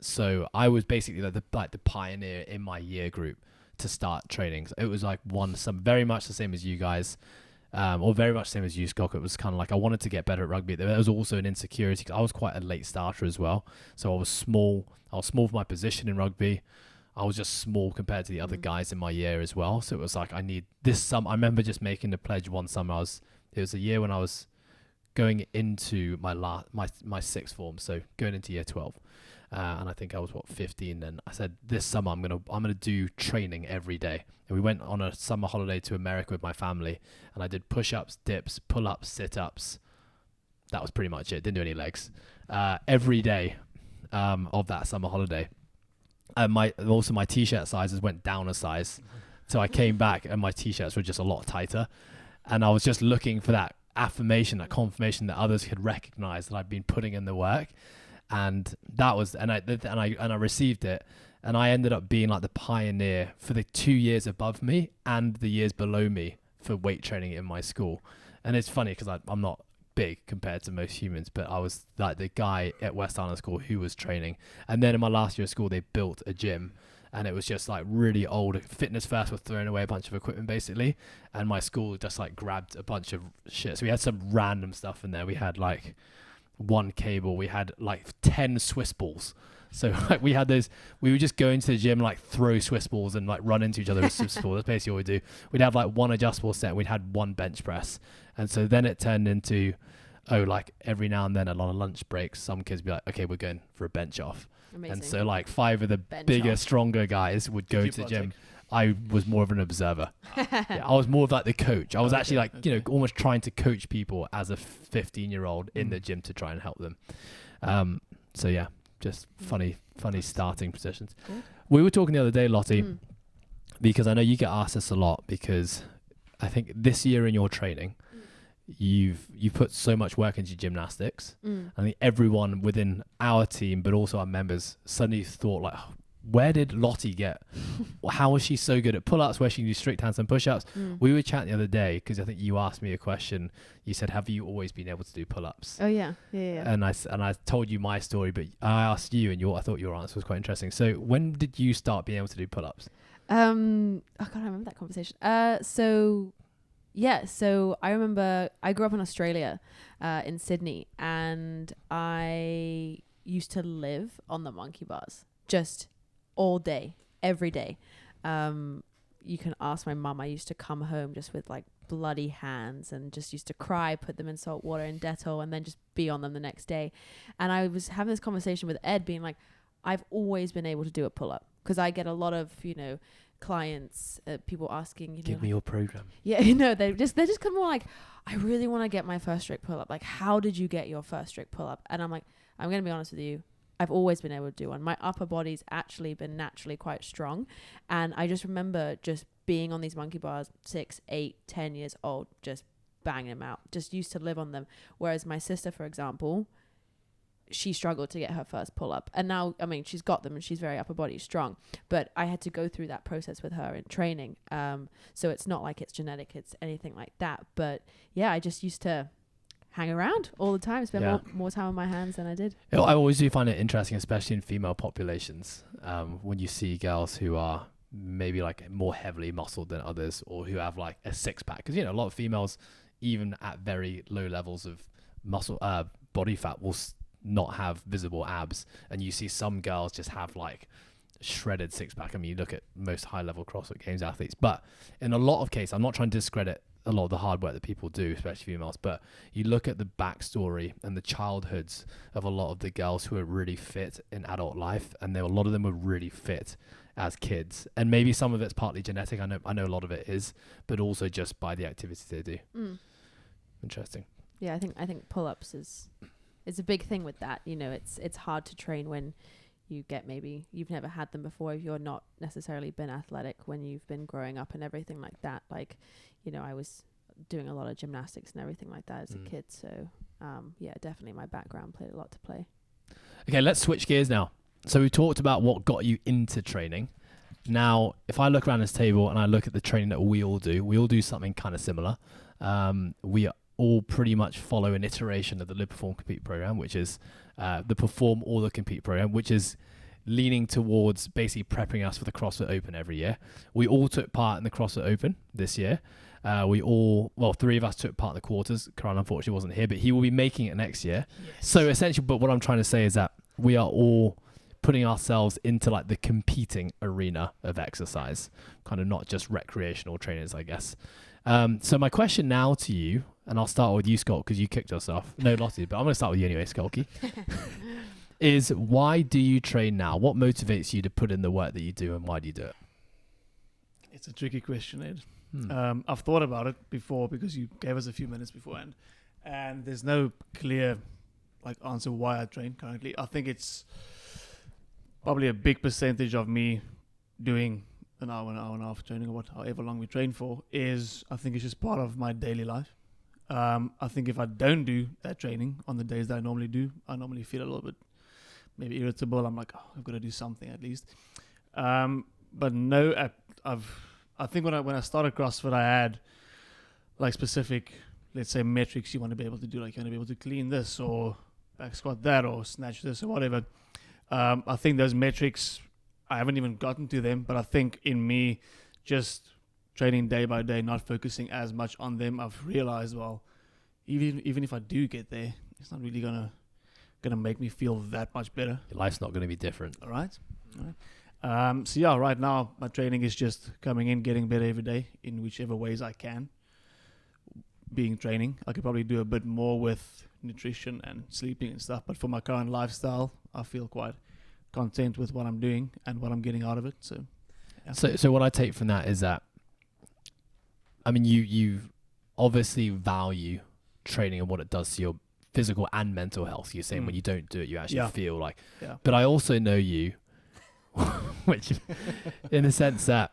So I was basically like the pioneer in my year group to start training. So it was like very much the same as you guys, or very much the same as you, Schalk. It was kind of like I wanted to get better at rugby. There was also an insecurity because I was quite a late starter as well. So I was small. I was small for my position in rugby. I was just small compared to the other guys in my year as well. So it was like I need this summer. I remember just making the pledge one summer. It was a year when I was going into my sixth form, so going into year 12. And I think I was 15 then. I said this summer I'm gonna do training every day. And we went on a summer holiday to America with my family, and I did push-ups, dips, pull-ups, sit-ups. That was pretty much it. Didn't do any legs. Every day of that summer holiday. And my t-shirt sizes went down a size, so I came back and my t-shirts were just a lot tighter, and I was just looking for that affirmation, that confirmation that others could recognize that I'd been putting in the work, and that was and I received it, and I ended up being like the pioneer for the 2 years above me and the years below me for weight training in my school. And it's funny because I'm not big compared to most humans, but I was like the guy at West Island School who was training. And then in my last year of school, they built a gym, and it was just like really old. Fitness First was throwing away a bunch of equipment basically, and my school just like grabbed a bunch of shit. So we had some random stuff in there. We had like one cable, we had like 10 Swiss balls. So like we would just go into the gym, like throw Swiss balls and like run into each other with Swiss balls. That's basically what we do. We'd have like one adjustable set. We'd had one bench press. And so then it turned into, like every now and then a lot of lunch breaks, some kids would be like, okay, we're going for a bench off. Amazing. And so like 5 of the bigger, stronger guys would go to the gym. I was more of an observer. Yeah, I was more of like the coach. I was actually like, you know, almost trying to coach people as a 15-year-old in the gym to try and help them. So yeah, just funny starting positions. Cool. We were talking the other day, Lottie, because I know you get asked this a lot, because I think this year in your training, you've put so much work into gymnastics. I think everyone within our team, but also our members, suddenly thought like, where did Lottie get? How was she so good at pull-ups? Where she can do strict handstand push-ups? We were chatting the other day because I think you asked me a question. You said, "Have you always been able to do pull-ups?" Oh yeah. And I told you my story, but I asked you, and I thought your answer was quite interesting. So when did you start being able to do pull-ups? I can't remember that conversation. So I remember I grew up in Australia, in Sydney, and I used to live on the monkey bars just all day, every day. You can ask my mum. I used to come home just with like bloody hands and just used to cry, put them in salt water and Dettol, and then just be on them the next day. And I was having this conversation with Ed, being like, I've always been able to do a pull-up, because I get a lot of, you know, clients, people asking, you know, Give me your program. Yeah, you know, they're just kind of like, I really want to get my first strict pull-up. Like, how did you get your first strict pull-up? And I'm like, I'm going to be honest with you. I've always been able to do one. My upper body's actually been naturally quite strong. And I just remember just being on these monkey bars, 6, 8, 10 years old, just banging them out. Just used to live on them. Whereas my sister, for example, she struggled to get her first pull-up. And now, I mean, she's got them and she's very upper body strong. But I had to go through that process with her in training. So it's not like it's genetic, it's anything like that. But yeah, I just used to hang around all the time, spend more time on my hands than I did. You know, I always do find it interesting, especially in female populations, when you see girls who are maybe like more heavily muscled than others, or who have like a six-pack. Because, you know, a lot of females, even at very low levels of muscle body fat, will not have visible abs. And you see some girls just have like shredded six-pack. I mean, you look at most high-level CrossFit Games athletes. But in a lot of cases, I'm not trying to discredit a lot of the hard work that people do, especially females, but you look at the backstory and the childhoods of a lot of the girls who are really fit in adult life, and a lot of them were really fit as kids. And maybe some of it's partly genetic. I know a lot of it is, but also just by the activities they do. Interesting. Yeah, I think pull-ups is a big thing with that. You know, it's hard to train when you get, maybe you've never had them before, if you're not necessarily been athletic when you've been growing up and everything like that. Like, you know, I was doing a lot of gymnastics and everything like that as a kid. So, yeah, definitely my background played a lot to play. Okay, let's switch gears now. So we talked about what got you into training. Now, if I look around this table and I look at the training that we all do something kind of similar. We all pretty much follow an iteration of the Liberform Compete program, which is the Perform or the Compete program, which is leaning towards basically prepping us for the CrossFit Open every year. We all took part in the CrossFit Open this year. Three of us took part in the quarters. Karan unfortunately wasn't here, but he will be making it next year. Yes. So essentially, but what I'm trying to say is that we are all putting ourselves into like the competing arena of exercise, kind of not just recreational trainers, I guess. So my question now to you, and I'll start with you, Schalk, because you kicked us off. No, Lottie, but I'm going to start with you anyway, Schalky. Is why do you train now? What motivates you to put in the work that you do, and why do you do it? It's a tricky question, Ed. I've thought about it before because you gave us a few minutes beforehand, and there's no clear answer why I train currently. I think it's probably a big percentage of me doing an hour and a half training, or however long we train for, is I think it's just part of my daily life. I think if I don't do that training on the days that I normally do, I normally feel a little bit maybe irritable. I'm like, I've got to do something at least. But no, I think when I started CrossFit, I had like specific, let's say, metrics you want to be able to do. Like, you want to be able to clean this, or back squat that, or snatch this, or whatever. I think those metrics, I haven't even gotten to them, but I think in me just training day by day, not focusing as much on them, I've realized, well, even if I do get there, it's not really gonna make me feel that much better. Your life's not going to be different. All right. So yeah, right now my training is just coming in, getting better every day in whichever ways I can. Being training, I could probably do a bit more with nutrition and sleeping and stuff, but for my current lifestyle, I feel quite content with what I'm doing and what I'm getting out of it. So So what I take from that is that, I mean, you obviously value training and what it does to your physical and mental health. You're saying when you don't do it, you actually feel like. Yeah. But I also know you, which, in the sense that,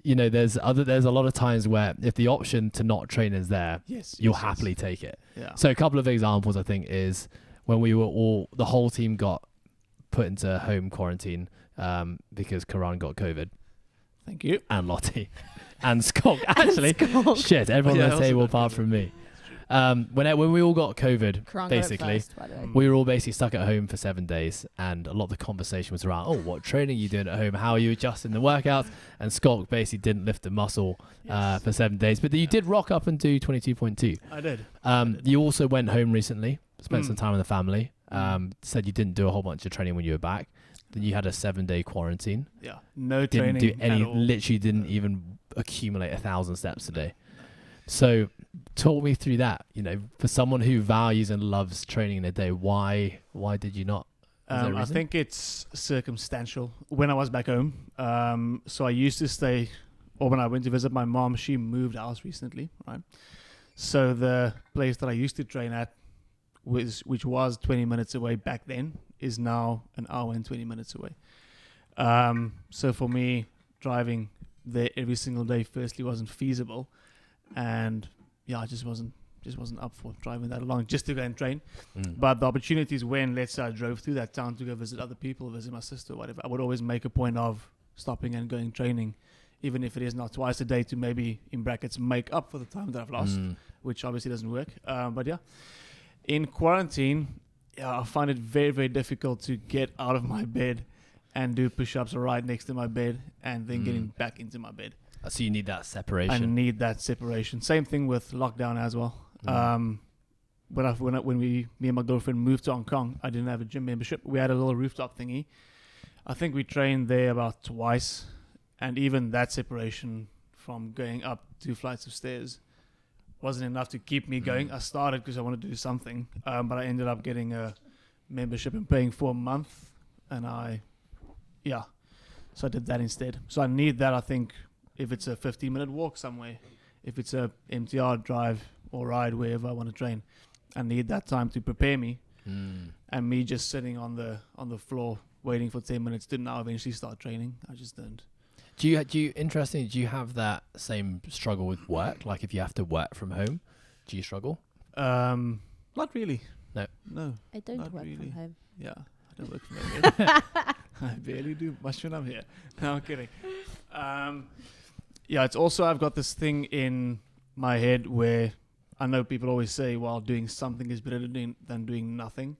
you know, there's a lot of times where if the option to not train is there, you'll happily take it. Yeah. So a couple of examples I think is when we were the whole team got put into home quarantine because Karan got COVID. Thank you. And Lotte and Schalk. Actually, shit, everyone on the table apart from me. When we all got COVID, Karan basically, got it first, by the way. we were all basically stuck at home for 7 days, and a lot of the conversation was around, what training are you doing at home? How are you adjusting the workouts? And Schalk basically didn't lift a muscle for 7 days, but you did rock up and do 22.2. I did. You also went home recently, spent some time with the family, said you didn't do a whole bunch of training when you were back. Then you had a 7-day quarantine. Yeah, no Didn't training do any, at all. literally didn't even accumulate 1,000 steps a day. So talk me through that. You know, for someone who values and loves training in a day, why did you not? Was there a I reason? think it's circumstantial. When I was back home, so I used to stay, or when I went to visit my mom, she moved house recently, right? So the place that I used to train at, which was 20 minutes away back then, is now an hour and 20 minutes away. So for me, driving there every single day firstly wasn't feasible, and I just wasn't up for driving that long just to go and train. But the opportunities when, let's say I drove through that town to go visit other people, visit my sister, whatever, I would always make a point of stopping and going training, even if it is not twice a day, to maybe, in brackets, make up for the time that I've lost, which obviously doesn't work. But yeah, in quarantine, I find it very, very difficult to get out of my bed and do push-ups right next to my bed and then getting back into my bed. So you need that separation. I need that separation. Same thing with lockdown as well. When me and my girlfriend moved to Hong Kong, I didn't have a gym membership. We had a little rooftop thingy. I think we trained there about twice, and even that separation from going up 2 flights of stairs wasn't enough to keep me going. I started because I wanted to do something, but I ended up getting a membership and paying for a month, and so I did that instead. So I need that, I think, if it's a 15-minute walk somewhere, if it's a MTR drive or ride wherever I want to train, I need that time to prepare me. And me just sitting on the floor waiting for 10 minutes to now eventually start training, I just don't. Do you have that same struggle with work? Like if you have to work from home, do you struggle? Not really. No. I don't not work really. from home. Yeah, I don't work from home yet. I barely do much when I'm here. No, I'm kidding. It's also, I've got this thing in my head where I know people always say, well, doing something is better than doing nothing.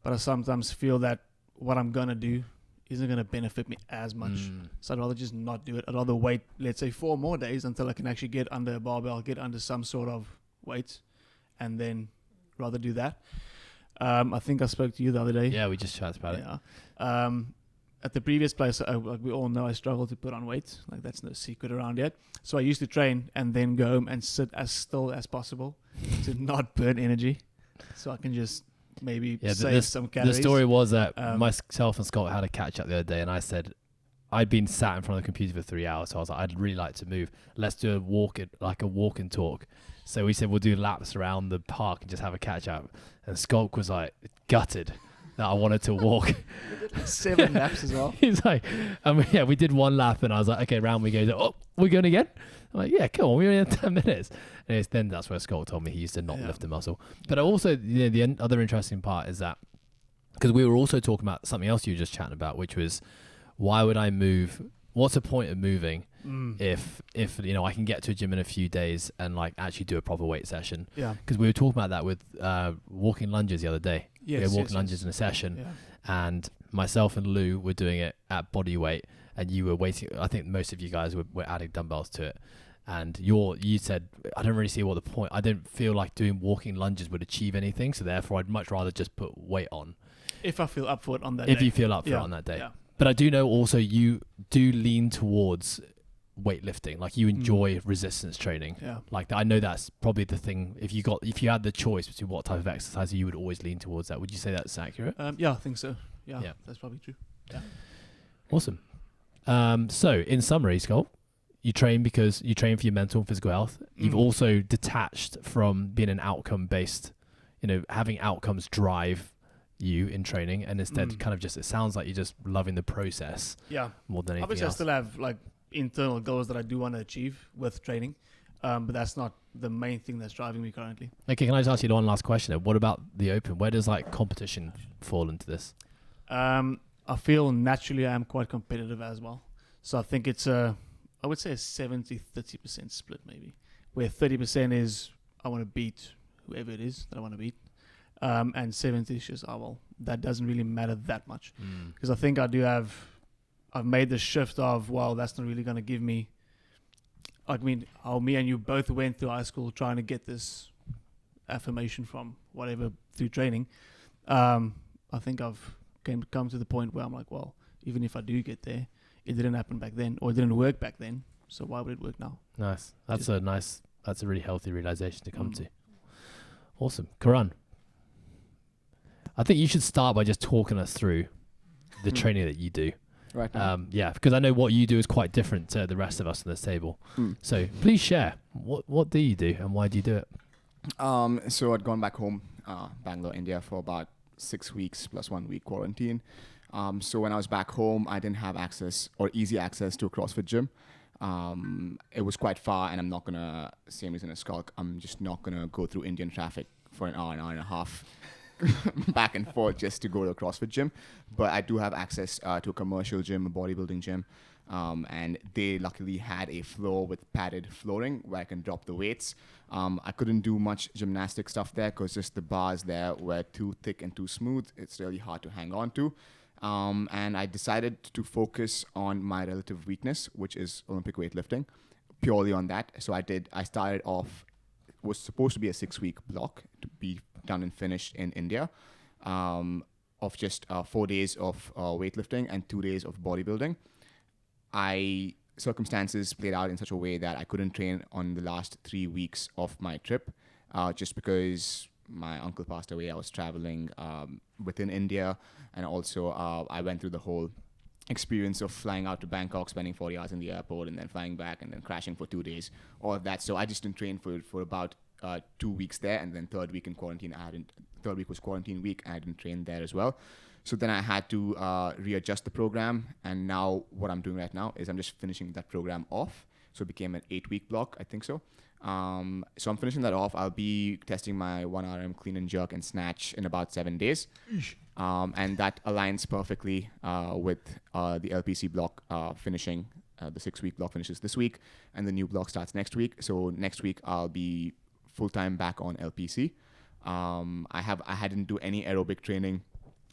But I sometimes feel that what I'm going to do isn't going to benefit me as much. So I'd rather just not do it. I'd rather wait, let's say, 4 more days until I can actually get under a barbell, get under some sort of weight, and then rather do that. I think I spoke to you the other day. Yeah, we just chatted about it. At the previous place, like we all know, I struggle to put on weight. Like that's no secret around yet. So I used to train and then go home and sit as still as possible to not burn energy, so I can just maybe save some calories. The story was that myself and Scott had a catch up the other day, and I said I'd been sat in front of the computer for 3 hours, so I was like, I'd really like to move. Let's do a walk and talk. So we said we'll do laps around the park and just have a catch up. And Scott was like gutted that I wanted to walk. 7 laps as well. He's like, we did 1 lap, and I was like, okay, round we go. He's like, oh, we're going again? I'm like, yeah, come on, we only have 10 minutes. And then that's where Scott told me he used to not lift the muscle. But also, the other interesting part is that, because we were also talking about something else you were just chatting about, which was, why would I move? What's the point of moving if I can get to a gym in a few days and like actually do a proper weight session? Yeah. Because we were talking about that with walking lunges the other day. Yes, we were walking lunges in a session, and myself and Lou were doing it at body weight, and you were waiting. I think most of you guys were adding dumbbells to it, and you said, I don't really see what the point. I don't feel like doing walking lunges would achieve anything, so therefore I'd much rather just put weight on. If I feel up for it on that day. If you feel up for it on that day. Yeah. But I do know also you do lean towards weightlifting. Like you enjoy resistance training. Yeah. Like I know that's probably the thing. If you had the choice between what type of exercise, you would always lean towards that. Would you say that's accurate? Yeah, I think so. Yeah, Yeah. that's probably true. Yeah. Awesome. So in summary, Schalk, you train because you train for your mental and physical health. You've also detached from being an outcome-based, having outcomes drive you in training, and instead kind of just, it sounds like you're just loving the process more than anything Obviously, else. I still have like internal goals that I do want to achieve with training, but that's not the main thing that's driving me currently. Okay, can I just ask you one last question? What about the Open? Where does like competition fall into this? I feel naturally I am quite competitive as well. So I think it's I would say a 70-30% split maybe, where 30% is I want to beat whoever it is that I want to beat, and 70 is just, that doesn't really matter that much. Because I think I've made the shift of, that's not really going to give me, how me and you both went through high school trying to get this affirmation from whatever through training. I think I've come to the point where I'm like, even if I do get there, it didn't happen back then, or it didn't work back then, so why would it work now? Nice. That's a really healthy realization to come to. Awesome. Karan, I think you should start by just talking us through the training that you do. Right. Because I know what you do is quite different to the rest of us on this table. So please share. What do you do and why do you do it? So I'd gone back home, Bangalore, India, for about 6 weeks plus 1 week quarantine. So when I was back home, I didn't have access or easy access to a CrossFit gym. It was quite far, and I'm not gonna, same reason as Schalk, I'm just not gonna go through Indian traffic for an hour and a half back and forth just to go to a CrossFit gym. But I do have access to a commercial gym, a bodybuilding gym, and they luckily had a floor with padded flooring where I can drop the weights. I couldn't do much gymnastic stuff there because just the bars there were too thick and too smooth. It's really hard to hang on to. And I decided to focus on my relative weakness, which is Olympic weightlifting, purely on that. So I started off, was supposed to be a 6-week block to be done and finished in India, of just 4 days of weightlifting and 2 days of bodybuilding. Circumstances played out in such a way that I couldn't train on the last 3 weeks of my trip, just because my uncle passed away. I was traveling within India, and also I went through the whole experience of flying out to Bangkok, spending 40 hours in the airport, and then flying back and then crashing for 2 days, all of that. So I just didn't train for about 2 weeks there, and then third week in quarantine, third week was quarantine week, and I didn't train there as well. So then I had to readjust the program, and now what I'm doing right now is I'm just finishing that program off. So it became an 8-week block, I think so. So I'm finishing that off. I'll be testing my 1RM clean and jerk and snatch in about 7 days. And that aligns perfectly with the LPC block finishing. The 6-week block finishes this week, and the new block starts next week. So next week I'll be full-time back on LPC. I hadn't do any aerobic training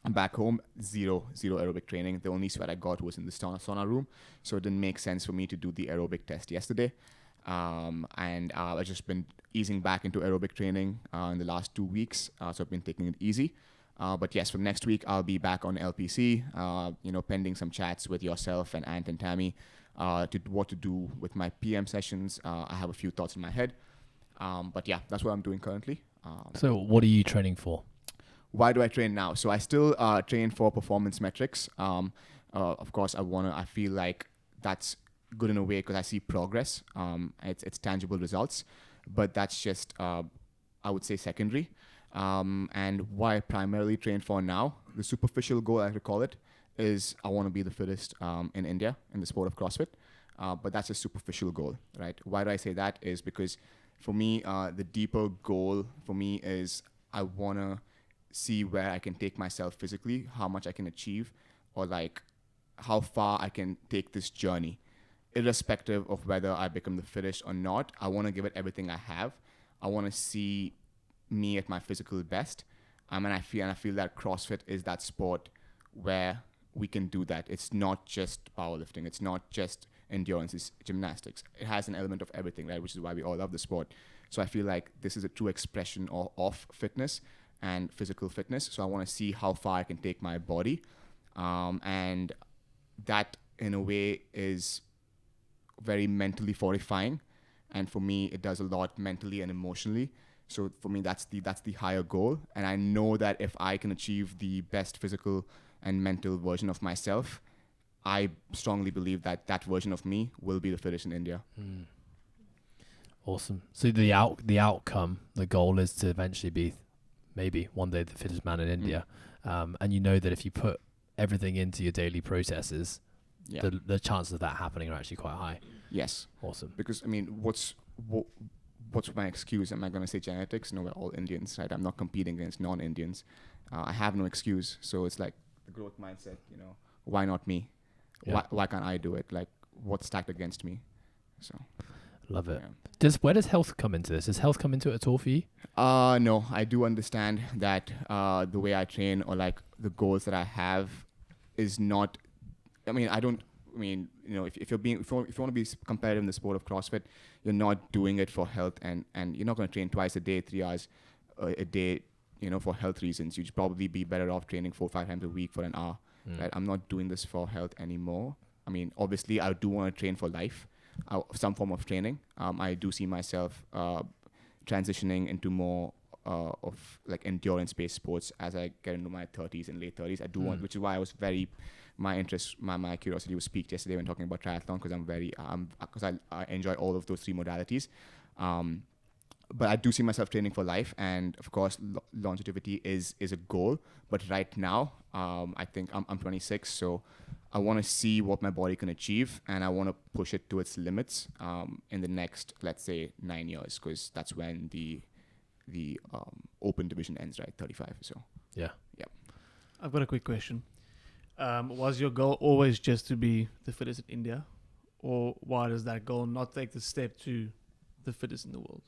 back home. Zero aerobic training. The only sweat I got was in the sauna room. So it didn't make sense for me to do the aerobic test yesterday. And I've just been easing back into aerobic training in the last 2 weeks. So I've been taking it easy. But yes, from next week, I'll be back on LPC, pending some chats with yourself and Ant and Tammy to what to do with my PM sessions. I have a few thoughts in my head. But yeah, that's what I'm doing currently. So what are you training for? Why do I train now? So I still train for performance metrics. Of course, I feel like that's good in a way because I see progress. It's tangible results, but that's just, I would say, secondary. And what I primarily train for now, the superficial goal, I recall it, is I want to be the fittest in India in the sport of CrossFit. But that's a superficial goal, right? Why do I say that? Is because for me, the deeper goal for me is I want to see where I can take myself physically, how much I can achieve, or like how far I can take this journey. Irrespective of whether I become the fittest or not, I want to give it everything I have. I want to see me at my physical best. And I feel that CrossFit is that sport where we can do that. It's not just powerlifting. It's not just endurance. It's gymnastics. It has an element of everything, right? Which is why we all love the sport. So I feel like this is a true expression of fitness and physical fitness. So I want to see how far I can take my body. And that, in a way, is very mentally fortifying. And for me, it does a lot mentally and emotionally. So for me, that's the higher goal. And I know that if I can achieve the best physical and mental version of myself, I strongly believe that that version of me will be the fittest in India. Awesome. So the outcome, the goal is to eventually be maybe one day the fittest man in India. And you know that if you put everything into your daily processes, the chances of that happening are actually quite high. Yes. Awesome. Because I mean, what's my excuse? Am I going to say genetics? No, we're all Indians, right? I'm not competing against non-Indians. I have no excuse. So it's like the growth mindset, you know, why not me? Yeah. Why can't I do it? Like, what's stacked against me? So. Love it. Yeah. Where does health come into this? Does health come into it at all for you? No, I do understand that the way I train or like the goals that I have is not. I mean, you know, if you want to be competitive in the sport of CrossFit, you're not doing it for health, and you're not going to train twice a day, 3 hours a day, you know, for health reasons. You'd probably be better off training 4 or 5 times a week for an hour. Right? I'm not doing this for health anymore. I mean, obviously, I do want to train for life. Some form of training. I do see myself transitioning into more of like endurance-based sports as I get into my 30s and late 30s. I do want, which is why I was my interest, my curiosity was piqued yesterday when talking about triathlon, because I enjoy all of those 3 modalities. But I do see myself training for life, and of course, longevity is a goal. But right now, I think I'm 26, so I want to see what my body can achieve, and I want to push it to its limits in the next, let's say, 9 years, because that's when the open division ends, right? 35. So yeah. I've got a quick question. Was your goal always just to be the fittest in India, or why does that goal not take the step to the fittest in the world?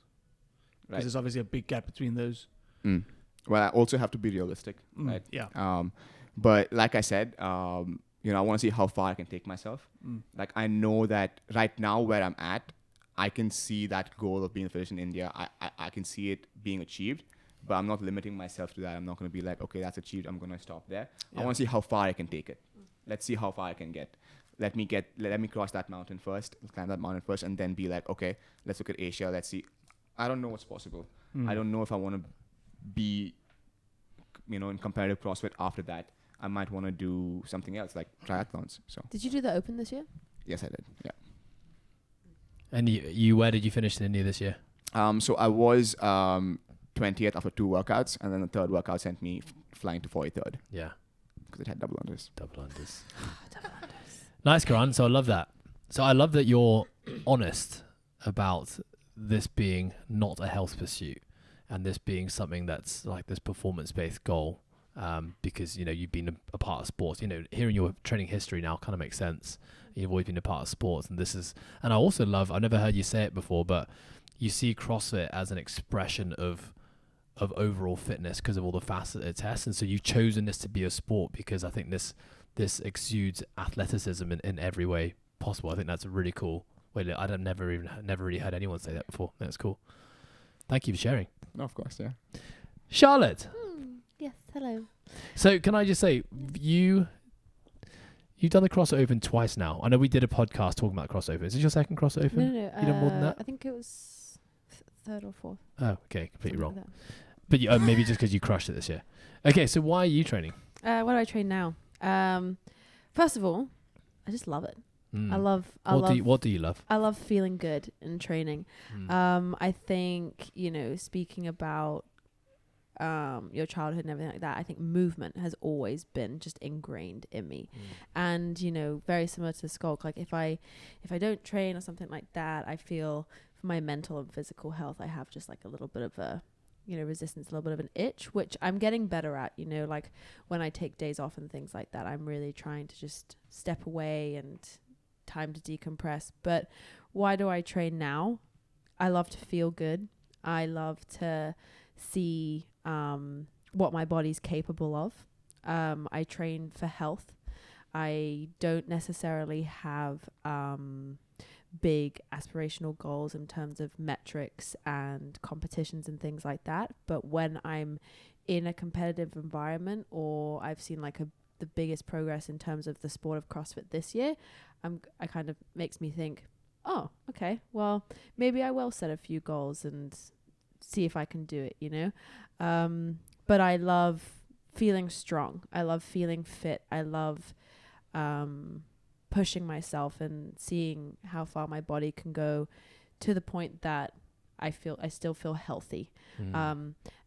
Because there's obviously a big gap between those. Well, I also have to be realistic, right? Yeah. But like I said, you know, I want to see how far I can take myself. Like, I know that right now where I'm at, I can see that goal of being the fittest in India. I can see it being achieved, but I'm not limiting myself to that. I'm not going to be like, okay, that's achieved, I'm going to stop there. I want to see how far I can take it. Let's see how far I can get. Let me cross that mountain first, climb that mountain first, and then be like, okay, let's look at Asia. Let's see. I don't know what's possible. I don't know if I want to be, you know, in competitive CrossFit after that. I might want to do something else like triathlons. So. Did you do the Open this year? Yes, I did. Yeah. And you where did you finish in India this year? So I was 20th after 2 workouts, and then the third workout sent me flying to 43rd. Yeah. Because it had double unders. Double unders. Nice, Karan. So I love that. So I love that you're honest about this being not a health pursuit, and this being something that's like this performance-based goal, because, you know, you've been a part of sports. You know, hearing your training history now kind of makes sense. You've always been a part of sports, and and I also love, I've never heard you say it before, but you see CrossFit as an expression of overall fitness because of all the faceted tests, and so you've chosen this to be a sport because I think this exudes athleticism in every way possible. I think that's a really cool way. I've never really heard anyone say that before. That's cool. Thank you for sharing. No, of course, yeah. Charlotte. Yes, hello. So can I just say, you've done the CrossFit Open twice now. I know we did a podcast talking about CrossFit Open. Is this your second CrossFit Open? No. You done more than that? I think it was third or fourth. Oh, okay, completely wrong. Like But maybe just because you crushed it this year. Okay, so why are you training? what do I train now? First of all, I just love it. What do you love? I love feeling good in training. I think, you know, speaking about your childhood and everything like that, I think movement has always been just ingrained in me. And, you know, very similar to Schalk, like if I don't train or something like that, I feel for my mental and physical health, I have just like a little bit of a, you know, resistance, a little bit of an itch, which I'm getting better at. You know, like when I take days off and things like that, I'm really trying to just step away and time to decompress. But why do I train now? I love to feel good. I love to see what my body's capable of. I train for health. I don't necessarily have big aspirational goals in terms of metrics and competitions and things like that. But when I'm in a competitive environment, or I've seen like the biggest progress in terms of the sport of CrossFit this year, I kind of makes me think, oh, okay, well, maybe I will set a few goals and see if I can do it, you know? But I love feeling strong. I love feeling fit. I love pushing myself and seeing how far my body can go to the point that I still feel healthy.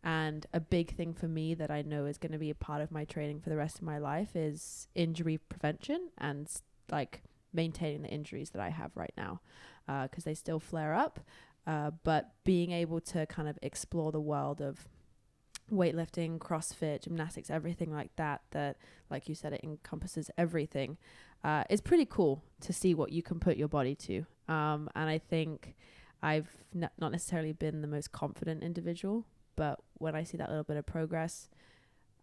And a big thing for me that I know is going to be a part of my training for the rest of my life is injury prevention and like maintaining the injuries that I have right now, because they still flare up. But being able to kind of explore the world of weightlifting, CrossFit, gymnastics, everything like that, like you said, it encompasses everything, is pretty cool to see what you can put your body to. And I think I've not necessarily been the most confident individual, but when I see that little bit of progress,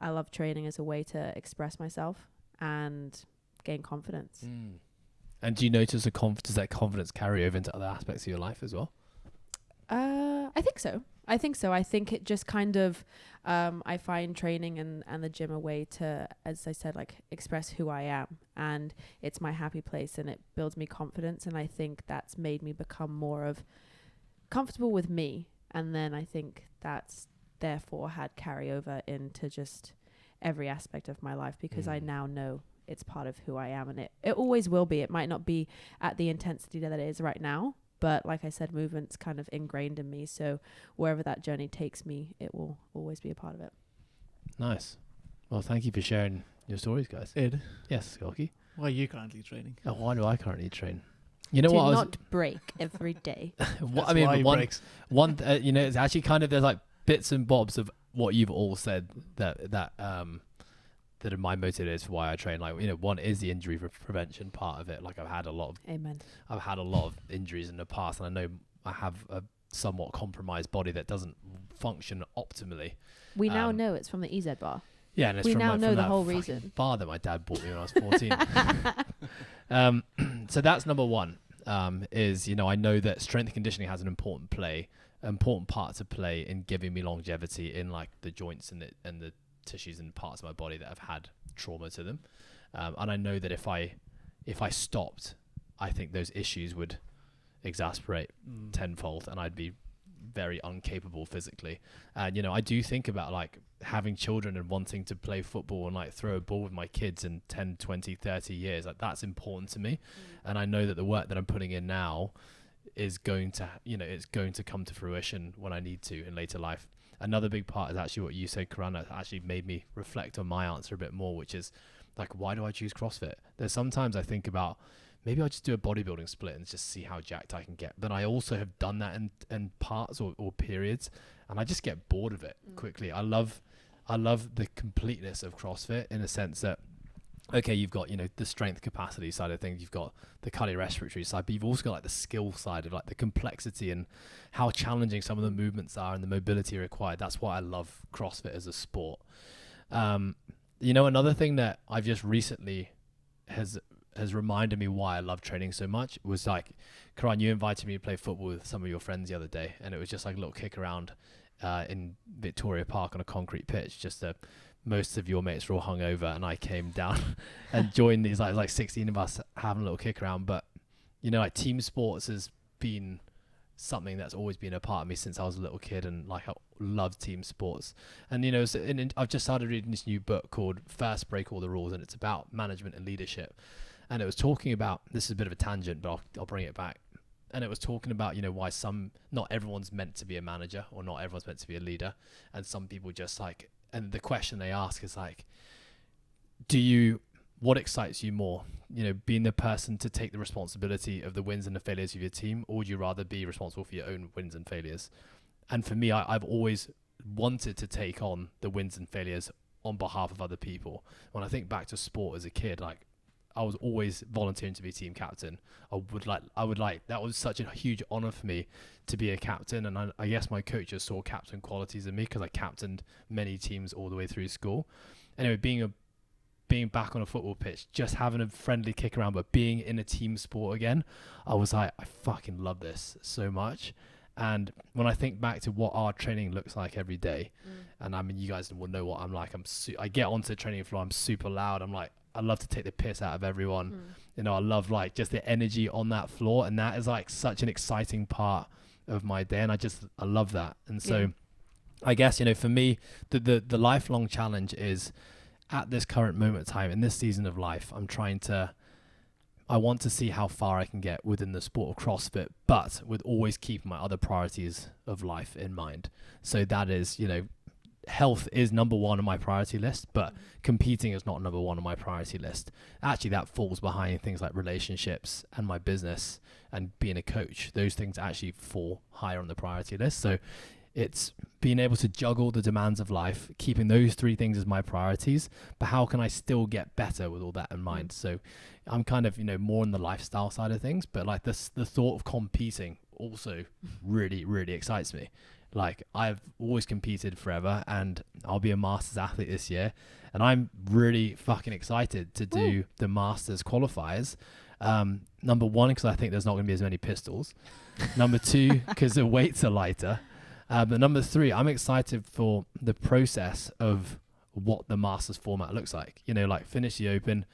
I love training as a way to express myself and gain confidence. And do you notice does that confidence carry over into other aspects of your life as well? I think so. I think it just kind of, I find training and the gym a way to, as I said, like express who I am, and it's my happy place, and it builds me confidence. And I think that's made me become more of comfortable with me. And then I think that's therefore had carryover into just every aspect of my life, because I now know it's part of who I am, and it always will be. It might not be at the intensity that it is right now, but like I said, movement's kind of ingrained in me. So wherever that journey takes me, it will always be a part of it. Nice. Well, thank you for sharing your stories, guys. Ed, Yes, Schalky. why are you currently training? Oh, why do I currently train? You know Do what? not break every day. That's why he breaks. It's actually kind of, there's like bits and bobs of what you've all said that are my motivators for why I train. Like, one is the injury prevention part of it. Like, I've had a lot of injuries in the past, and I know I have a somewhat compromised body that doesn't function optimally. We now know it's from the EZ bar. Yeah, and it's We from now from know the that whole fucking reason. bar that my dad bought me when I was 14. So that's number one. Is I know that strength and conditioning has an important part to play in giving me longevity in like the joints and the tissues and parts of my body that have had trauma to them. And I know that if I stopped, I think those issues would exasperate tenfold, and I'd be very incapable physically. And I do think about like having children and wanting to play football and like throw a ball with my kids in 10, 20, 30 years. Like, that's important to me. And I know that the work that I'm putting in now is going to, it's going to come to fruition when I need to in later life. Another big part is actually what you said, Karan, that actually made me reflect on my answer a bit more, which is like, why do I choose CrossFit? There's sometimes I think about, maybe I'll just do a bodybuilding split and just see how jacked I can get. But I also have done that in parts or periods, and I just get bored of it quickly. I love the completeness of CrossFit in a sense that, okay, you've got, the strength capacity side of things, you've got the cardiorespiratory side, but you've also got like the skill side of like the complexity and how challenging some of the movements are and the mobility required. That's why I love CrossFit as a sport. Another thing that I've just recently has reminded me why I love training so much was like, Karan, you invited me to play football with some of your friends the other day, and it was just like a little kick around in Victoria Park on a concrete pitch. Most of your mates were all hungover, and I came down and joined these like 16 of us having a little kick around. But like team sports has been something that's always been a part of me since I was a little kid, and like I love team sports. And I've just started reading this new book called First Break All the Rules, and it's about management and leadership. And it was talking about, this is a bit of a tangent, but I'll bring it back. And it was talking about, why not everyone's meant to be a manager, or not everyone's meant to be a leader. And some people just like, and the question they ask is like, what excites you more? Being the person to take the responsibility of the wins and the failures of your team, or would you rather be responsible for your own wins and failures? And for me, I've always wanted to take on the wins and failures on behalf of other people. When I think back to sport as a kid, like, I was always volunteering to be team captain. That was such a huge honor for me to be a captain. And I guess my coaches saw captain qualities in me because I captained many teams all the way through school. Anyway, being back on a football pitch, just having a friendly kick around, but being in a team sport again, I was like, I fucking love this so much. And when I think back to what our training looks like every day, and I mean, you guys will know what I'm like. I get onto the training floor, I'm super loud. I'm like, I love to take the piss out of everyone. I love like just the energy on that floor, and that is like such an exciting part of my day, and I love that. And so I guess, for me, the lifelong challenge is, at this current moment of time in this season of life, I'm trying to I want to see how far I can get within the sport of CrossFit, but with always keeping my other priorities of life in mind. So that is, health is number one on my priority list, but competing is not number one on my priority list. Actually, that falls behind things like relationships and my business and being a coach. Those things actually fall higher on the priority list. So it's being able to juggle the demands of life, keeping those three things as my priorities, but how can I still get better with all that in mind? So I'm kind of, more on the lifestyle side of things, but like the thought of competing also really, really excites me. Like I've always competed forever and I'll be a Masters athlete this year. And I'm really fucking excited to do the Masters qualifiers. Number one, because I think there's not going to be as many pistols. Number two, because the weights are lighter. But number three, I'm excited for the process of what the Masters format looks like. Like finish the Open,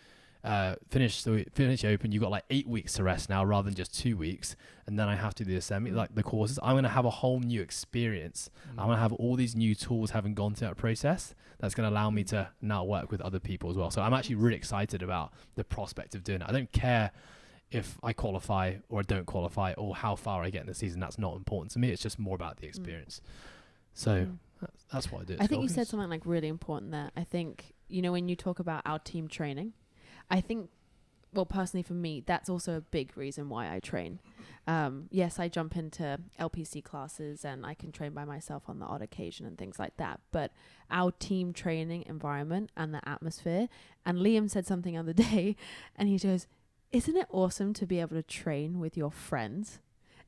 finish the Open. You've got like 8 weeks to rest now rather than just 2 weeks. And then I have to do the semi, like the courses. I'm going to have a whole new experience. I'm going to have all these new tools having gone through that process. That's going to allow me to now work with other people as well. So I'm actually really excited about the prospect of doing it. I don't care if I qualify or I don't qualify or how far I get in the season. That's not important to me. It's just more about the experience. So that's what I do. I think you said something like really important there. I think, when you talk about our team training, I think, well, personally for me, that's also a big reason why I train. Yes, I jump into LPC classes and I can train by myself on the odd occasion and things like that. But our team training environment and the atmosphere, and Liam said something the other day and he goes, isn't it awesome to be able to train with your friends?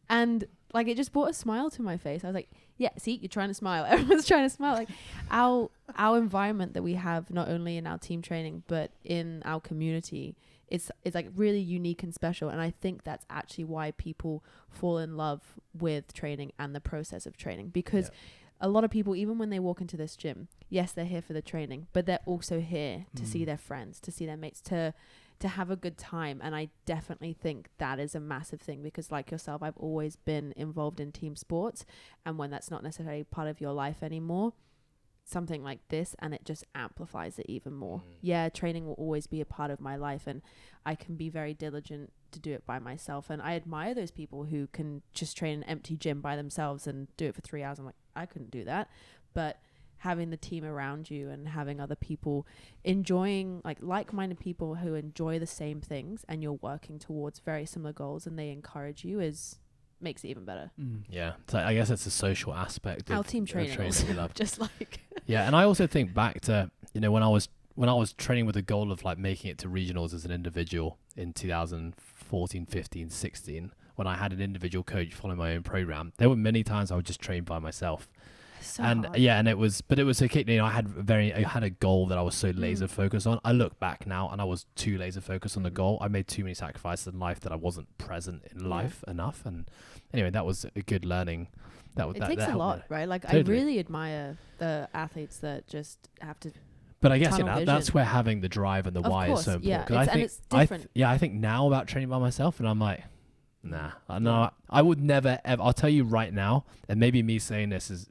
And like, it just brought a smile to my face. I was like, yeah, see, you're trying to smile. Everyone's trying to smile. Like our environment that we have, not only in our team training, but in our community, it's like really unique and special. And I think that's actually why people fall in love with training and the process of training, because a lot of people, even when they walk into this gym, yes, they're here for the training, but they're also here to see their friends, to see their mates, to have a good time. And I definitely think that is a massive thing, because like yourself, I've always been involved in team sports, and when that's not necessarily part of your life anymore, something like this, and it just amplifies it even more. Training will always be a part of my life, and I can be very diligent to do it by myself, and I admire those people who can just train an empty gym by themselves and do it for 3 hours. I'm like, I couldn't do that. But having the team around you and having other people enjoying, like-minded people who enjoy the same things, and you're working towards very similar goals and they encourage you, makes it even better. Yeah, so I guess it's a social aspect our of team training also, we love. just like Yeah, and I also think back to when I was training with the goal of like making it to regionals as an individual in 2014, 15, 16, when I had an individual coach following my own program. There were many times I would just train by myself. hard. And it was okay. I had a goal that I was so laser focused on. I look back now and I was too laser focused on the goal. I made too many sacrifices in life that I wasn't present in life enough. And anyway, that was a good learning. It takes a lot, right? Like totally. I really admire the athletes that just have to. But I guess tunnel that's vision. where having the drive and the Of why course, is so important. yeah. 'Cause It's different. I think now about training by myself, and I'm like, nah, no, I would never ever. I'll tell you right now, and maybe me saying this is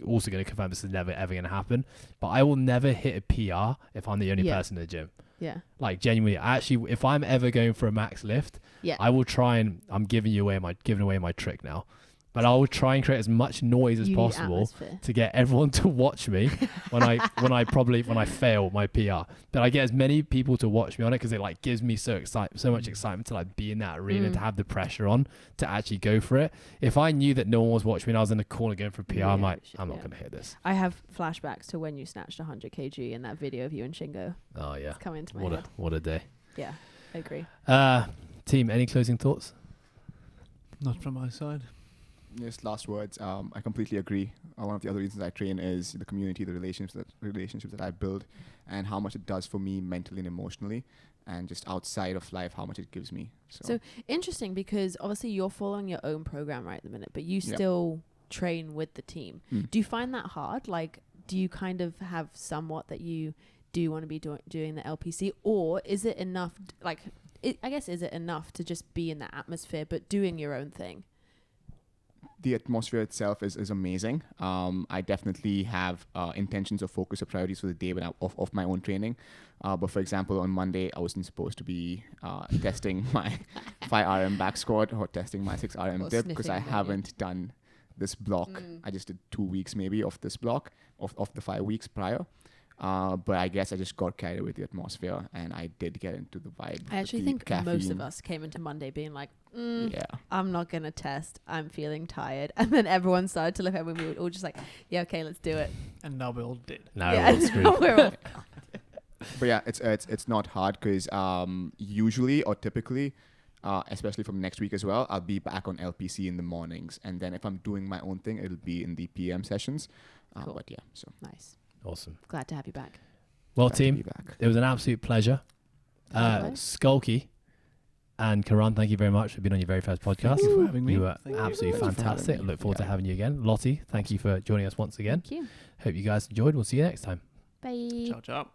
also going to confirm this is never ever going to happen, but I will never hit a PR if I'm the only person in the gym. Yeah. Like genuinely, actually, if I'm ever going for a max lift, I will try and I'm giving away my trick now. But I will try and create as much noise as possible to get everyone to watch me when I fail my PR. But I get as many people to watch me on it because it like gives me so much excitement to like be in that arena, to have the pressure on, to actually go for it. If I knew that no one was watching me and I was in the corner going for a PR, I'm like, I'm not going to hit this. I have flashbacks to when you snatched 100 kg in that video of you and Shingo. Oh yeah, it's coming into my head. What a day. Yeah, I agree. Team, any closing thoughts? Not from my side. Yes, last words. I completely agree. One of the other reasons I train is the community, the relationships that I build, and how much it does for me mentally and emotionally, and just outside of life, how much it gives me. So interesting, because obviously you're following your own program right at the minute, but you still train with the team. Do you find that hard? Like, do you kind of have somewhat that you do want to be doing the LPC, or is it enough? Is it enough to just be in that atmosphere, but doing your own thing? The atmosphere itself is amazing. I definitely have intentions of focus or priorities for the day when of my own training. But for example, on Monday, I wasn't supposed to be testing my 5RM back squat or testing my 6RM Or dip because I sniffing, haven't done this block. I just did 2 weeks maybe of this block of the 5 weeks prior. But I guess I just got carried away with the atmosphere and I did get into the vibe. I actually the think most of caffeine. us came into Monday being like, Yeah. I'm not going to test. I'm feeling tired. And then everyone started to look at me. We were all just like, yeah, okay, let's do it. And now we're all dead. Now yeah, we're all screwed. now we're all But yeah, it's not hard because usually or typically, especially from next week as well, I'll be back on LPC in the mornings. And then if I'm doing my own thing, it'll be in the PM sessions. Cool. But yeah, so nice. Awesome. Glad to have you back. Well, glad to be team, back. it was an absolute pleasure. Likewise. Schalky and Karan, thank you very much for being on your very first podcast. Thank you for having me. You were Thank you. absolutely Thank you for having fantastic. I me. look forward to Yeah. having you again. Lotte, thank you for joining us once again. Thank you. Hope you guys enjoyed. We'll see you next time. Bye. Ciao, ciao.